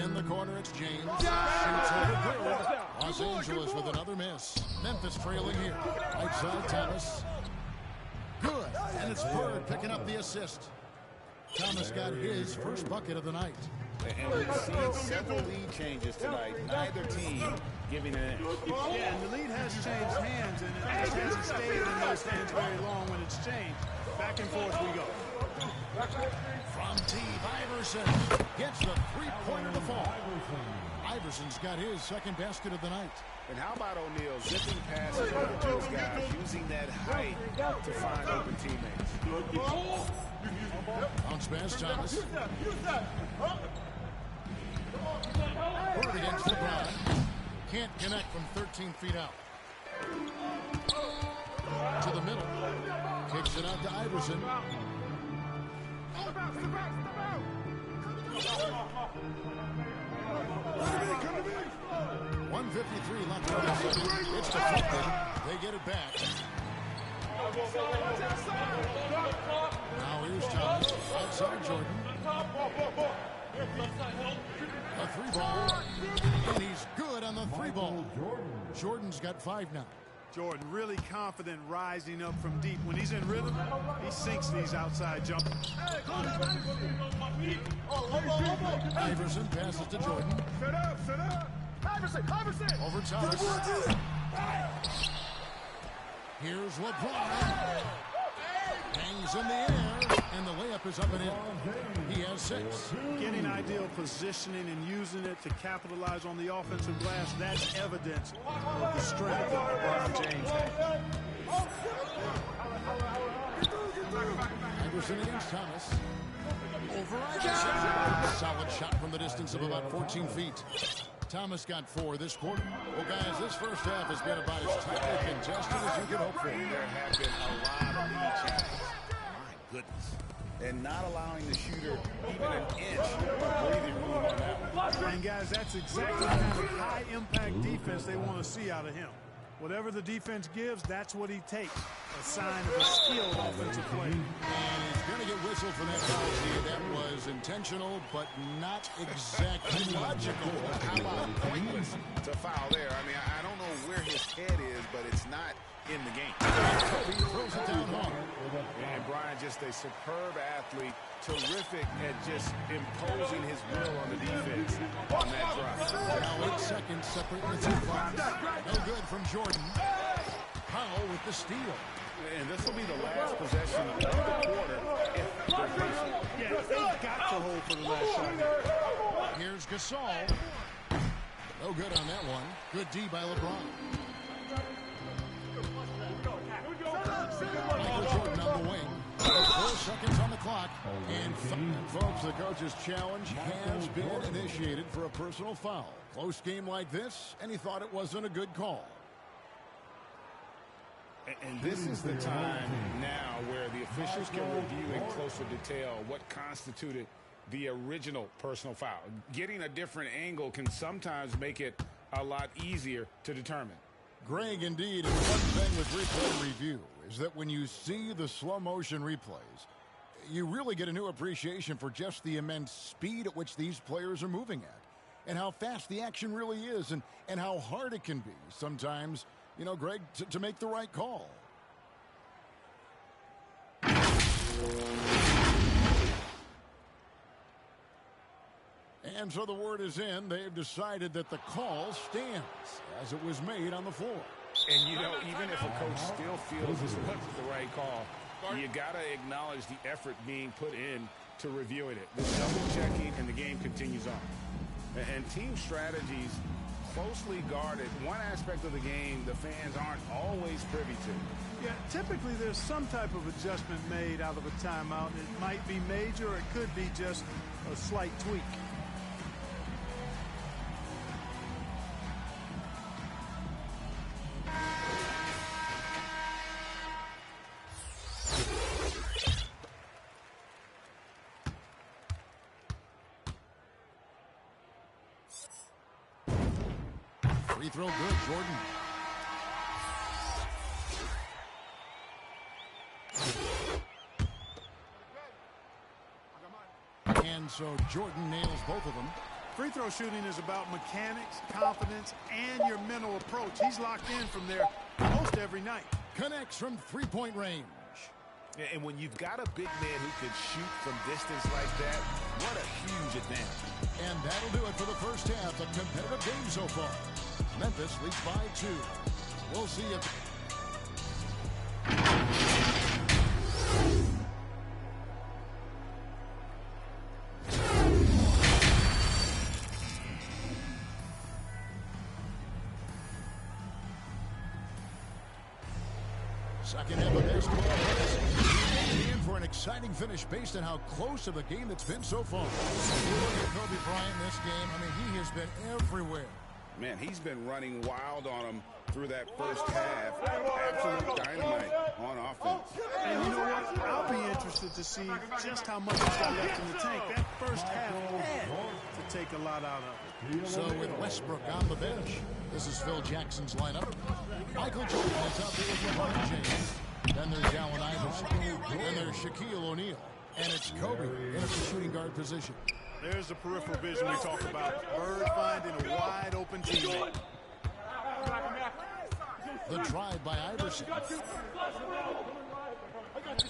In the corner, it's James. Shoots over good. Los Angeles with another miss. Memphis trailing here. Right side, Thomas. Good. And it's Bird picking up the assist. Thomas got his first bucket of the night. And we've seen several lead changes tonight. Neither team giving an inch. Yeah, and the lead has changed hands, and it just hasn't stayed in those hands very long when it's changed. Back and forth we go. From Steve Iverson gets the three-pointer to fall. Iverson's got his second basket of the night. And how about O'Neal zipping passes over to his guys, using that height to find open teammates. Bounce pass, Thomas. Bird against LeBron. Can't connect from 13 feet out. To the middle. Kicks it out to Iverson. 1:53 left on the second. It's deflected. They get it back. Now here's Thomas. Outside Jordan. A three ball. And he's good on the three ball. Jordan's got 5 now. Jordan really confident rising up from deep. When he's in rhythm, he sinks these outside jumpers. Iverson passes to Jordan. Set up. Iverson. Over Thomas. Here's LeBron. Hangs in the air, and the layup is up and in. He has 6. Getting ideal positioning and using it to capitalize on the offensive glass, that's evidence of the strength that LeBron James has. Iverson against Thomas. Over Iverson. Solid shot from the distance of about 14 feet. Thomas got 4 this quarter. Well, guys, this first half has been about as tightly contested as you could hope for. There have been a lot of lead changes. My goodness. And not allowing the shooter even an inch of breathing room on that one. And, guys, that's exactly the kind of high-impact defense they want to see out of him. Whatever the defense gives, that's what he takes. A sign of a skilled offensive play. And he's going to get whistled for that foul. That was intentional, but not exactly logical. How about pointless to foul there? I mean, I don't know where his head is, but it's not in the game. Kobe throws it down home. And Brian, just a superb athlete, terrific at just imposing his will on the defense on that drive. Now 8 seconds separating the 2 clocks. No good from Jordan. Powell with the steal. And this will be the last possession of the quarter if they're patient. Yeah, they've got to hold for the last shot. Here's Gasol. No good on that one. Good D by LeBron. Michael Jordan on the wing. 4 seconds on the clock. And folks, the coach's challenge has been initiated for a personal foul. Close game like this, and he thought it wasn't a good call. And this is the time now where the officials can review in closer detail what constituted the original personal foul. Getting a different angle can sometimes make it a lot easier to determine. Greg, indeed, and one thing with replay review is that when you see the slow motion replays, you really get a new appreciation for just the immense speed at which these players are moving at, and how fast the action really is, and how hard it can be sometimes, you know, Greg, to make the right call. And so the word is in. They've decided that the call stands as it was made on the floor. And, you know, even if a coach still feels this wasn't the right call, you got to acknowledge the effort being put in to reviewing it. The double checking, and the game continues on. And team strategies closely guarded. One aspect of the game the fans aren't always privy to. Yeah, typically there's some type of adjustment made out of a timeout. It might be major, or it could be just a slight tweak. Free throw good, Jordan. And so Jordan nails both of them. Free throw shooting is about mechanics, confidence, and your mental approach. He's locked in from there most every night. Connects from three-point range. Yeah, and when you've got a big man who can shoot from distance like that, what a huge advantage. And that'll do it for the first half. A competitive game so far. Memphis leads by 2. We'll see you. Second half of basketball. In for an exciting finish based on how close of a game it's been so far. You look at Kobe Bryant in this game. I mean, he has been everywhere. Man, he's been running wild on him through that first half. Absolute dynamite on offense. And you know what? I'll be interested to see just how much he's got left in the tank. That first half had to take a lot out of it. So with Westbrook on the bench, this is Phil Jackson's lineup. Michael Jordan is out there with LeBron James. Then there's Allen Iverson. Then there's Shaquille O'Neal. And it's Kobe in at the shooting guard position. There's the peripheral vision we talk about. Bird finding a wide open teammate. The drive by Iverson.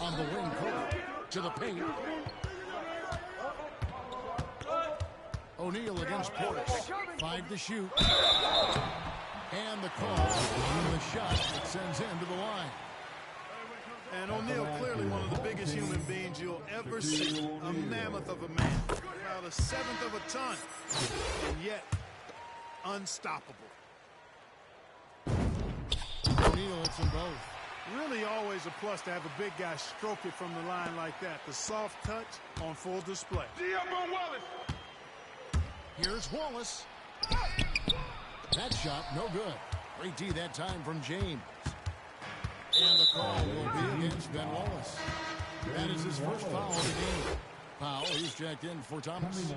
On the wing, Kobe to the paint. O'Neal against Portis. 5 to shoot. And the call on the shot that sends him to the line. And O'Neal, clearly one of the biggest human beings you'll ever see. A mammoth of a man. About a seventh of a ton. And yet, unstoppable. O'Neal hits them both. Really always a plus to have a big guy stroke it from the line like that. The soft touch on full display. Here's Wallace. That shot, no good. Great D that time from James. And the call will be against Ben Wallace. That is his first foul of the game. Powell, he's checked in for Thomas.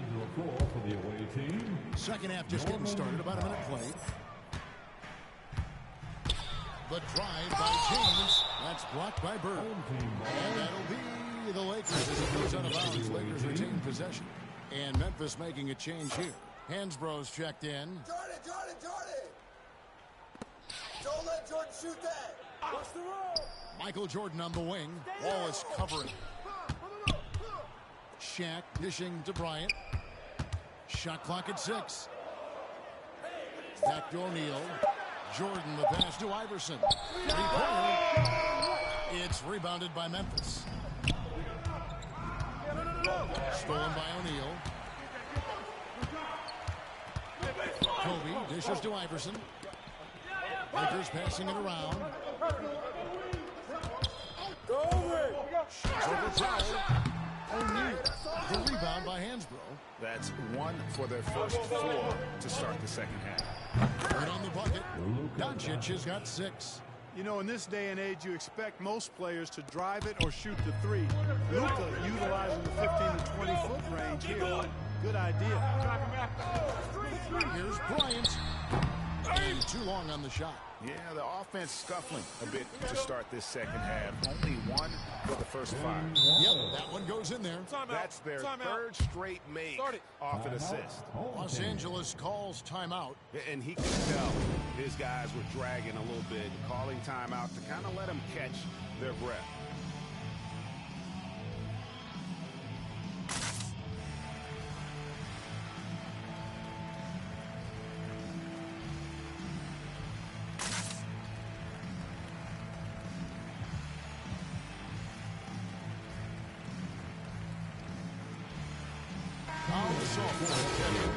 Second half just getting started, about a minute played. The drive by James. That's blocked by Bird. And that'll be the Lakers as it goes out of bounds. Lakers retain possession. And Memphis making a change here. Hansbrough's checked in. Jordan! Don't let Jordan shoot that! What's the rule? Michael Jordan on the wing. Wallace covering. Shaq dishing to Bryant. Shot clock at 6. Back to O'Neal. Jordan the pass to Iverson. Three-pointer. It's rebounded by Memphis. Stolen by O'Neal. Kobe dishes to Iverson. Lakers passing it around. Shoots over Powell. O'Neal. The rebound by Hansbrough. That's 1 for their first 4 to start the second half. Right on the bucket. Doncic has got 6. You know, in this day and age, you expect most players to drive it or shoot the 3. Luka utilizing the 15 to 20-foot range here. Good idea. Here's Bryant. And too long on the shot. Yeah, the offense scuffling a bit to start this second half. Only 1 for the first 5. Yep, that one goes in there. That's their third straight make off an assist. Los Angeles calls timeout. And he could tell his guys were dragging a little bit, calling timeout to kind of let them catch their breath.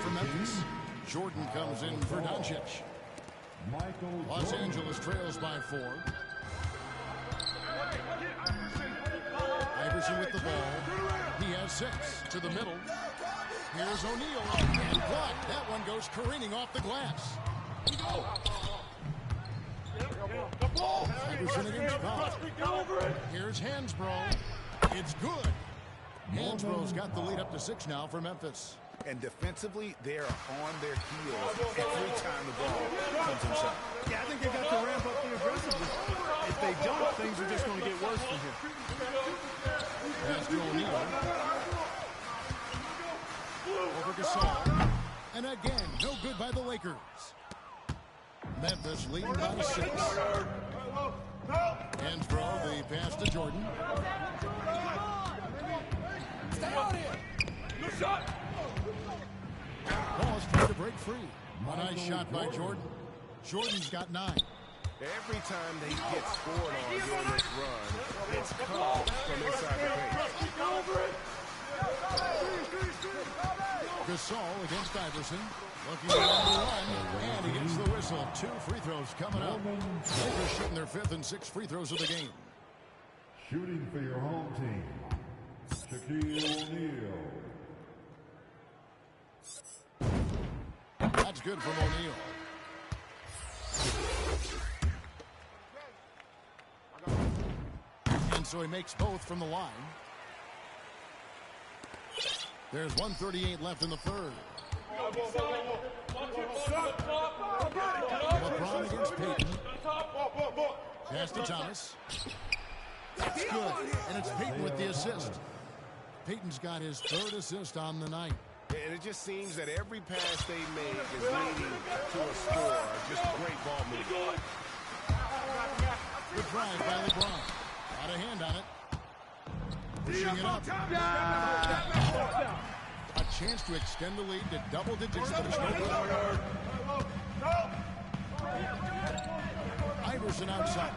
For Memphis. Jordan comes in for Doncic. Los Angeles trails by 4. Iverson with the ball. He has 6 to the middle. Here's O'Neal and blocked. That one goes careening off the glass. Iverson against Powell. Here's Hansbrough. It's good. Hansbrough's got the lead up to 6 now for Memphis. And defensively, they're on their heels every time the ball comes inside. Yeah, I think they've got to ramp up the aggressiveness. If they don't, things are just going to get worse from here. Pass to O'Neal. Over Gasol. And again, no good by the Lakers. Memphis leading by 6. Hansbrough, the pass to Jordan. Stay on here. Good shot. Ball is trying to break free. A nice shot by Jordan. Jordan's got 9. Every time they get scored on during this run, it's called from inside the paint. Gasol against Iverson. Looking on the run, and he gets the whistle. 2 free throws coming up. Lakers shooting their 5th and 6th free throws of the game. Shooting for your home team, Shaquille O'Neal. That's good from O'Neal. And so he makes both from the line. There's 1:38 left in the 3rd. LeBron against Payton. Pass to Thomas. That's good. And it's Payton with the assist. Payton's got his 3rd assist on the night. And it just seems that every pass they make is leading to a score. Just great ball movement. Good drive by LeBron. Got a hand on it. Pushing it up. A chance to extend the lead to double digits, but it's no good. Iverson outside.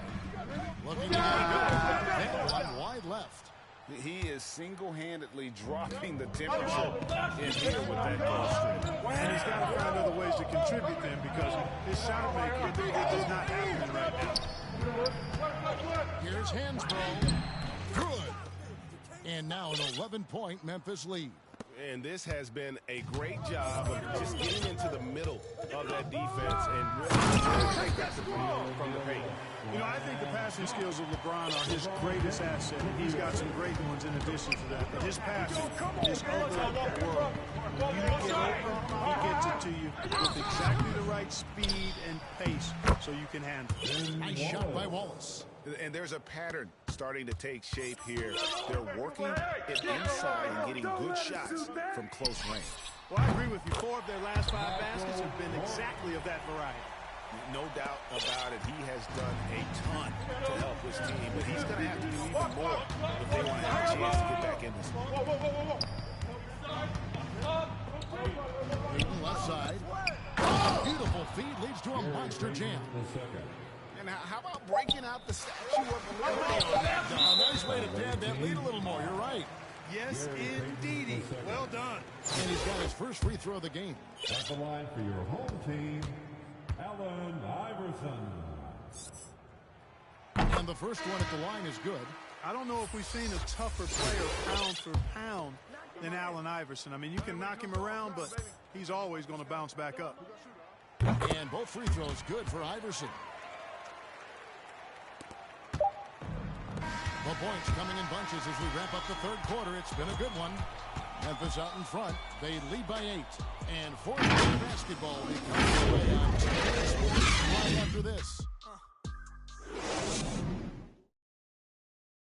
Looking to go. That one wide left. He is single-handedly dropping the temperature in here with that goal streak. And he's got to find other ways to contribute then, because his shot making is not happening right now. Here's Hansbrough. Good. And now an 11-point Memphis lead. And this has been a great job of just getting into the middle of that defense and really take that from the paint. You know, I think the passing skills of LeBron are his greatest asset, and he's got some great ones in addition to that. But his passing is otherworldly. When you get open, he gets it to you with exactly the right speed and pace so you can handle it. Nice shot by Wallace. And there's a pattern starting to take shape here. They're working it inside and getting good shots from close range. Well, I agree with you. 4 of their last 5 baskets have been exactly of that variety. No doubt about it. He has done a ton to help his team, but he's going to have to do even more if they want to have a chance to get back in this one. Left side. Beautiful feed leads to a monster jam. And how about breaking out the statue of liberty on that dunk? A nice way to pad that lead a little more. You're right. Yes, indeedy. Well done. And he's got his first free throw of the game. At the line for your home team, Allen Iverson. And the first one at the line is good. I don't know if we've seen a tougher player pound for pound than Allen Iverson. I mean, you can knock him around, but he's always going to bounce back up. And both free throws good for Iverson. The points coming in bunches as we wrap up the 3rd quarter. It's been a good one. Memphis out in front. They lead by 8. And 4th quarter basketball becomes the way on TNT Sports right after this.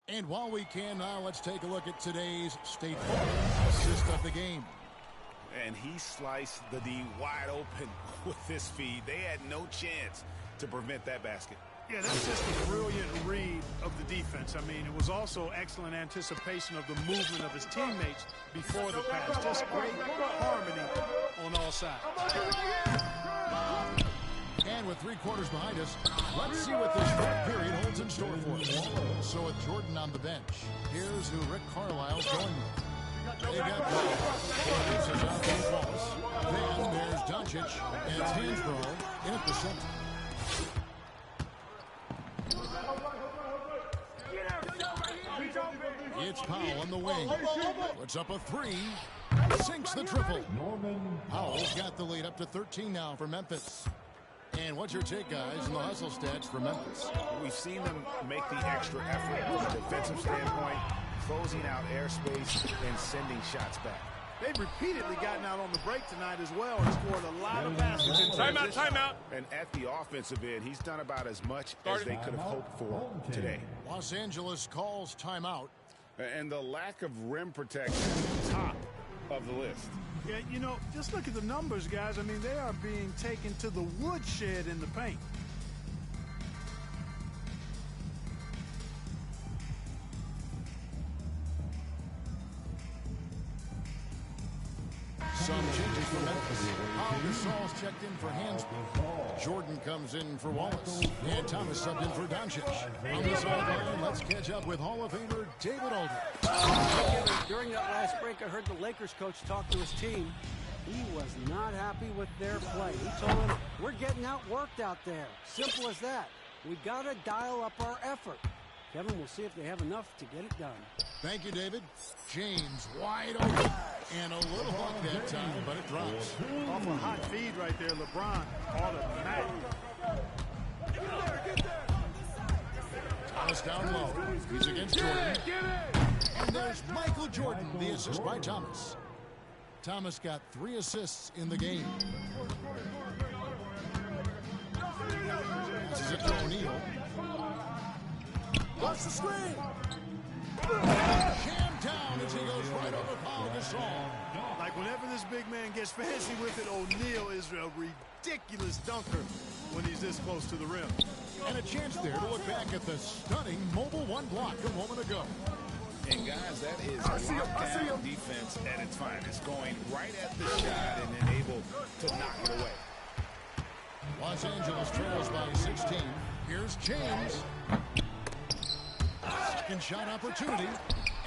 And while we can now, let's take a look at today's State Farm assist of the game. And he sliced the D wide open with this feed. They had no chance to prevent that basket. Yeah, that's just a brilliant read of the defense. I mean, it was also excellent anticipation of the movement of his teammates before the pass. Just great harmony on all sides. And with 3 quarters behind us, let's see what this 4th period holds in store for us. So with Jordan on the bench, here's who Rick Carlisle's going with. They got Portis is out on Wallace. Then there's Doncic, and it's Hansbrough in at the center. It's Powell on the wing. Puts up a three. Sinks the triple. Powell's got the lead up to 13 now for Memphis. And what's your take, guys, in the hustle stats for Memphis? We've seen them make the extra effort from a defensive standpoint, closing out airspace and sending shots back. They've repeatedly gotten out on the break tonight as well and scored a lot of baskets in transition. Timeout. And at the offensive end, he's done about as much as they could have hoped for today. Los Angeles calls timeout. And the lack of rim protection, top of the list. Yeah, you know, just look at the numbers, guys. I mean, they are being taken to the woodshed in the paint. Some changes for Memphis. Pau Gasol's checked in for Hansbrough. Jordan comes in for Wallace. And Thomas subbed in for Doncic. On the sideline, let's catch up with Hall of Famer David Aldridge. During that last break, I heard the Lakers coach talk to his team. He was not happy with their play. He told them, we're getting outworked out there. Simple as that. We got to dial up our effort. Kevin, we'll see if they have enough to get it done. Thank you, David. James wide open. And a little luck that time, but it drops. Off a hot feed right there, LeBron. Automatic. Thomas down low. He's against Jordan. And there's Michael Jordan, the assist by Thomas. Thomas got 3 assists in the game. This is it to O'Neal. Watch the screen. Jammed down as he goes right over Pau Gasol. Like whenever this big man gets fancy with it, O'Neal is a ridiculous dunker when he's this close to the rim. And a chance there to look back at the stunning mobile one block a moment ago. And guys, that is lockdown defense at its finest, going right at the shot and then able to knock it away. Los Angeles trails by 16. Here's James. Second shot opportunity,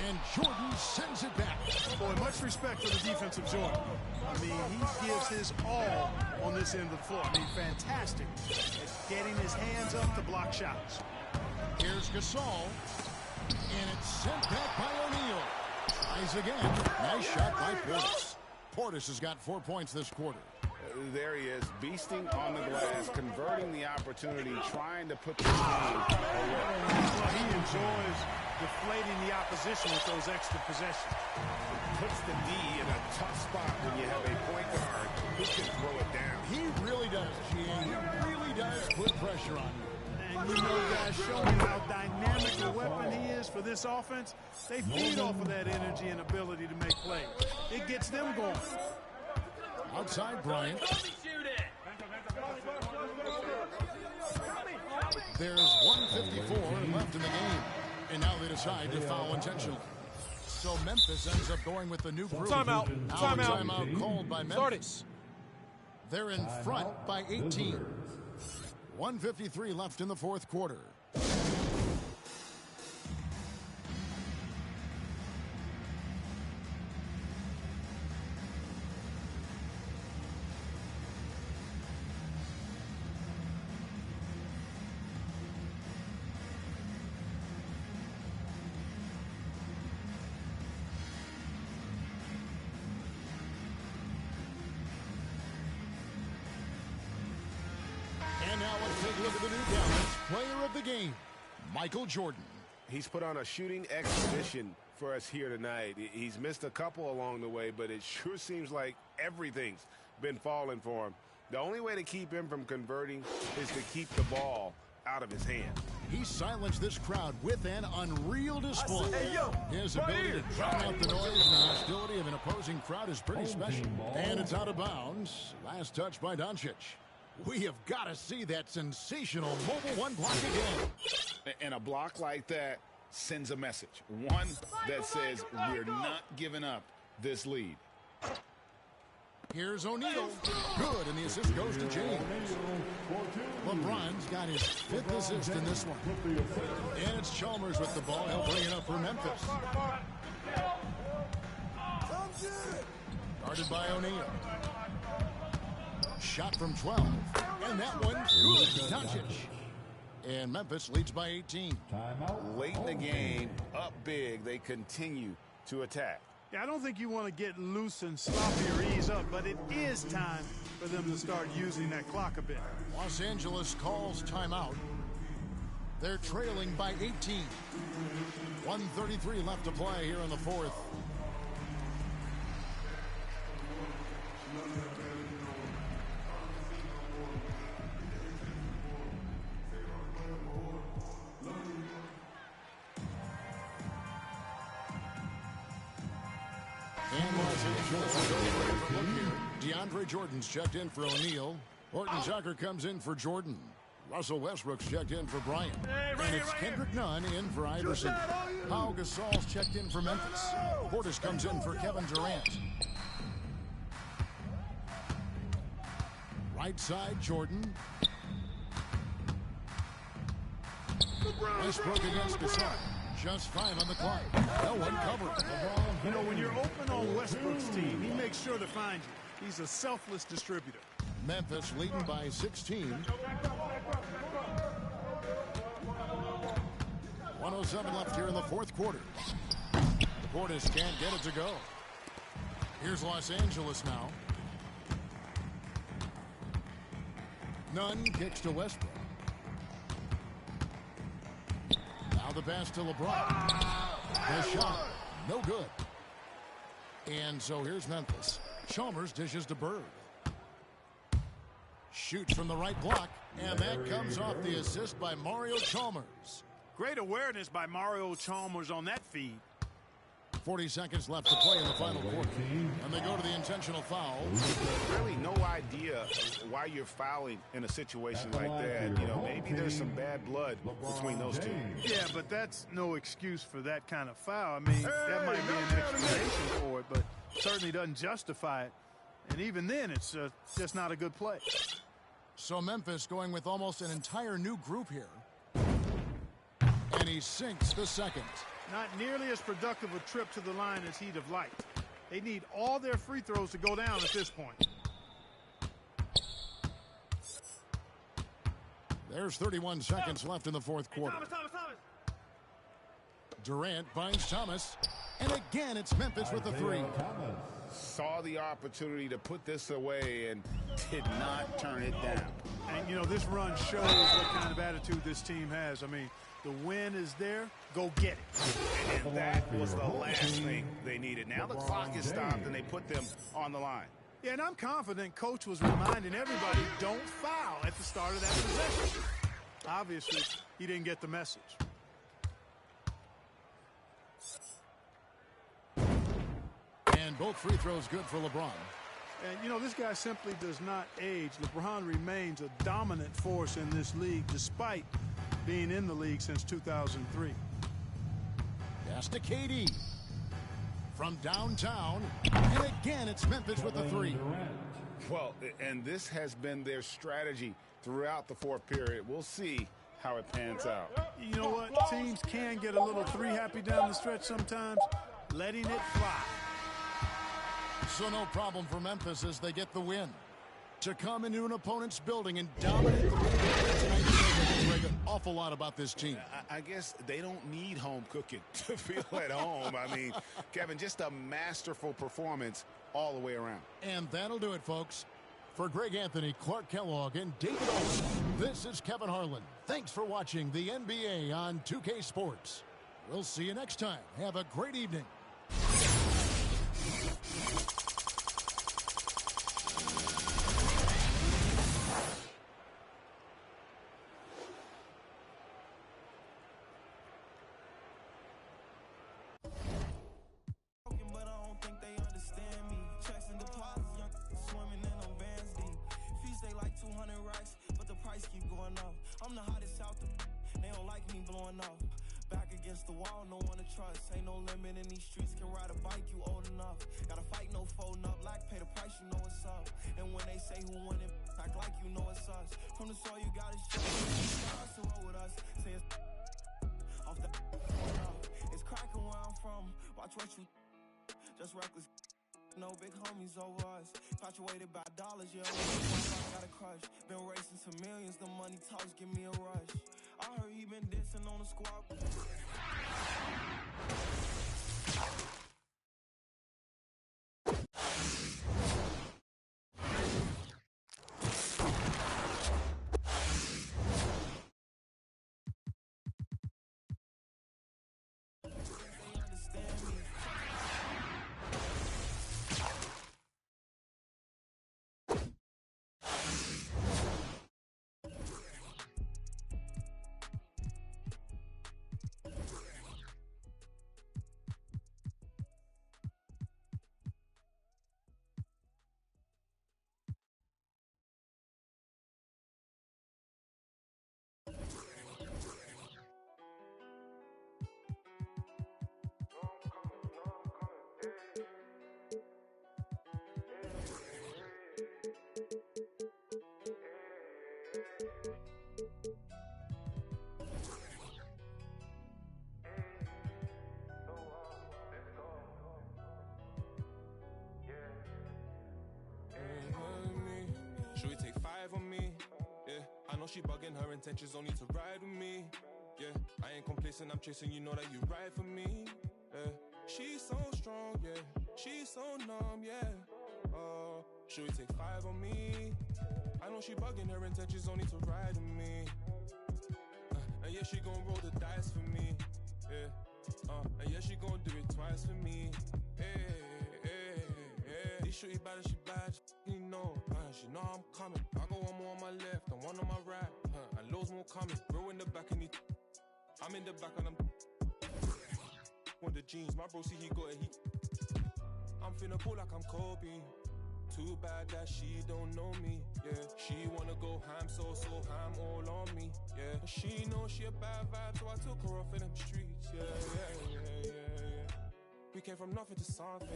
and Jordan sends it back. Boy, much respect for the defense of Jordan. I mean, he gives his all on this end of the floor. I mean, fantastic at getting his hands up to block shots. Here's Gasol, and it's sent back by O'Neal. Tries again. Nice shot by Portis. Portis has got 4 points this quarter. There he is, beasting on the glass, converting the opportunity, trying to put the game away. Well, he enjoys deflating the opposition with those extra possessions. Puts the D in a tough spot when you have a point guard who can throw it down. He really does, G.A. He really does put pressure on you. And you know, guys, showing how dynamic a weapon he is for this offense, they feed off of that energy and ability to make plays. It gets them going. Outside Bryant. There's 1:54 left in the game. And now they decide to foul intentionally. So Memphis ends up going with the new crew. Timeout. Timeout called by Memphis. They're in front by 18. 1:53 left in the fourth quarter. Look at the new Dallas player of the game, Michael Jordan. He's put on a shooting exhibition for us here tonight. He's missed a couple along the way, but it sure seems like everything's been falling for him. The only way to keep him from converting is to keep the ball out of his hand. He silenced this crowd with an unreal display. His ability to drown out the noise and the hostility of an opposing crowd is pretty special. And it's out of bounds. Last touch by Doncic. We have got to see that sensational mobile one block again. And a block like that sends a message. One that says we're not giving up this lead. Here's O'Neal. Good, and the assist goes to James. LeBron's got his 5th assist in this one. And it's Chalmers with the ball. He'll bring it up for Memphis. Guarded by O'Neal. Shot from 12. And that one's good. Doncic. And Memphis leads by 18. Late in the game, up big, they continue to attack. Yeah, I don't think you want to get loose and sloppy or ease up, but it is time for them to start using that clock a bit. Los Angeles calls timeout. They're trailing by 18. 1:33 left to play here in the fourth. And Los Angeles will go for a look here. DeAndre Jordan's checked in for O'Neal. Horton Tucker comes in for Jordan. Russell Westbrook's checked in for Bryant. And it's Kendrick Nunn in for Iverson. Pau Gasol's checked in for Memphis. Portis comes in for Kevin Durant. Right side, Jordan. Westbrook against Gasol. Just fine on the clock. No one covered. You know, when you're open on Westbrook's team, he makes sure to find you. He's a selfless distributor. Memphis leading by 16. 1:07 left here in the fourth quarter. Portis can't get it to go. Here's Los Angeles now. Nunn kicks to Westbrook. Now the pass to LeBron. The shot, no good. And so here's Memphis. Chalmers dishes to Bird. Shoots from the right block, and that comes off the assist by Mario Chalmers. Great awareness by Mario Chalmers on that feed. 40 seconds left to play in the final quarter. And they go to the intentional foul. Really no idea why you're fouling in a situation like that. You know, maybe there's some bad blood between those two. Yeah, but that's no excuse for that kind of foul. I mean, that might be an explanation for it, but certainly doesn't justify it. And even then, it's just not a good play. So Memphis going with almost an entire new group here. And he sinks the second. Not nearly as productive a trip to the line as he'd have liked. They need all their free throws to go down at this point. There's 31 seconds left in the fourth quarter. Thomas. Durant finds Thomas. And again, it's Memphis with the three. Saw the opportunity to put this away and did not turn it down. And, you know, this run shows what kind of attitude this team has. I mean, the win is there. Go get it. And that was the last thing they needed. Now the clock is stopped, and they put them on the line. Yeah, and I'm confident Coach was reminding everybody, don't foul at the start of that possession. Obviously, he didn't get the message. And both free throws good for LeBron. And, you know, this guy simply does not age. LeBron remains a dominant force in this league, despite being in the league since 2003. Pass to KD. From downtown. And again, it's Memphis with the three. Well, and this has been their strategy throughout the fourth period. We'll see how it pans out. You know what? Teams can get a little three-happy down the stretch sometimes. Letting it fly. So no problem for Memphis as they get the win. To come into an opponent's building and dominate the an awful lot about this team. I guess they don't need home cooking to feel at home. I mean, Kevin, just a masterful performance all the way around. And that'll do it, folks. For Greg Anthony, Clark Kellogg, and David Olson, this is Kevin Harlan. Thanks for watching the NBA on 2K Sports. We'll see you next time. Have a great evening. I'm the hottest out the. They don't like me blowing up. Back against the wall, no one to trust. Ain't no limit in these streets. Can ride a bike, you old enough. Gotta fight, no folding up. Like pay the price, you know it's up. And when they say who won it, act like you know it's us. From the soil, you gotta show. Stars to roll with us. Say it's off the. It's cracking where I'm from. Watch what you. Just reckless. No big homies over us. Infatuated by dollars, yeah. I got a crush. Been racing to millions. The money talks give me a rush. I heard he been dissing on the squad. Should we take 5 on me? Yeah, I know she bugging, her intentions only to ride with me. Yeah, I ain't complacent, I'm chasing, you know that you ride for me. Yeah, she's so strong, yeah, she's so numb, yeah. Should we take 5 on me? I know she bugging, her intentions only to ride with me. And yeah, she gon' roll the dice for me. Yeah, and yeah, she gon' do it twice for me. This shorty bad and she bad, she know. She know I'm coming. I got one more on my left and one on my right. And loads more coming. Bro in the back and I'm in the back and I'm on the jeans. My bro see he got it. I'm finna pull like I'm Kobe. Too bad that she don't know me. Yeah, she wanna go ham, so ham all on me. Yeah, and she know she a bad vibe, so I took her off in them streets. Yeah. We came from nothing to something.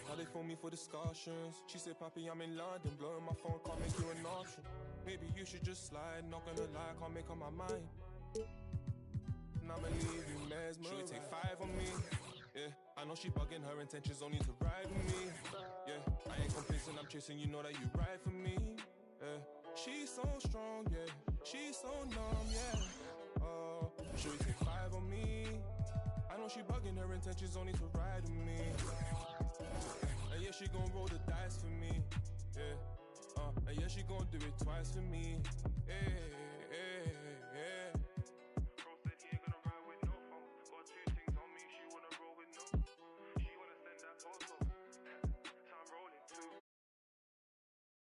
Now they phone me for discussions. She said, Papi, I'm in London. Blowing my phone, can't make you an option. Maybe you should just slide. Not gonna lie, can't make up my mind. And I'ma leave you mesmerized. Should we take 5 on me? Yeah, I know she bugging, her intentions only to ride with me. Yeah, I ain't complacent, I'm chasing, you know that you ride for me. Yeah, she's so strong, yeah, she's so numb, yeah. Should we take 5 on me? I know she bugging, her intentions only to ride with me. And yeah, she gon' roll the dice for me. Yeah, and yeah, she gon' do it twice for me. Yeah.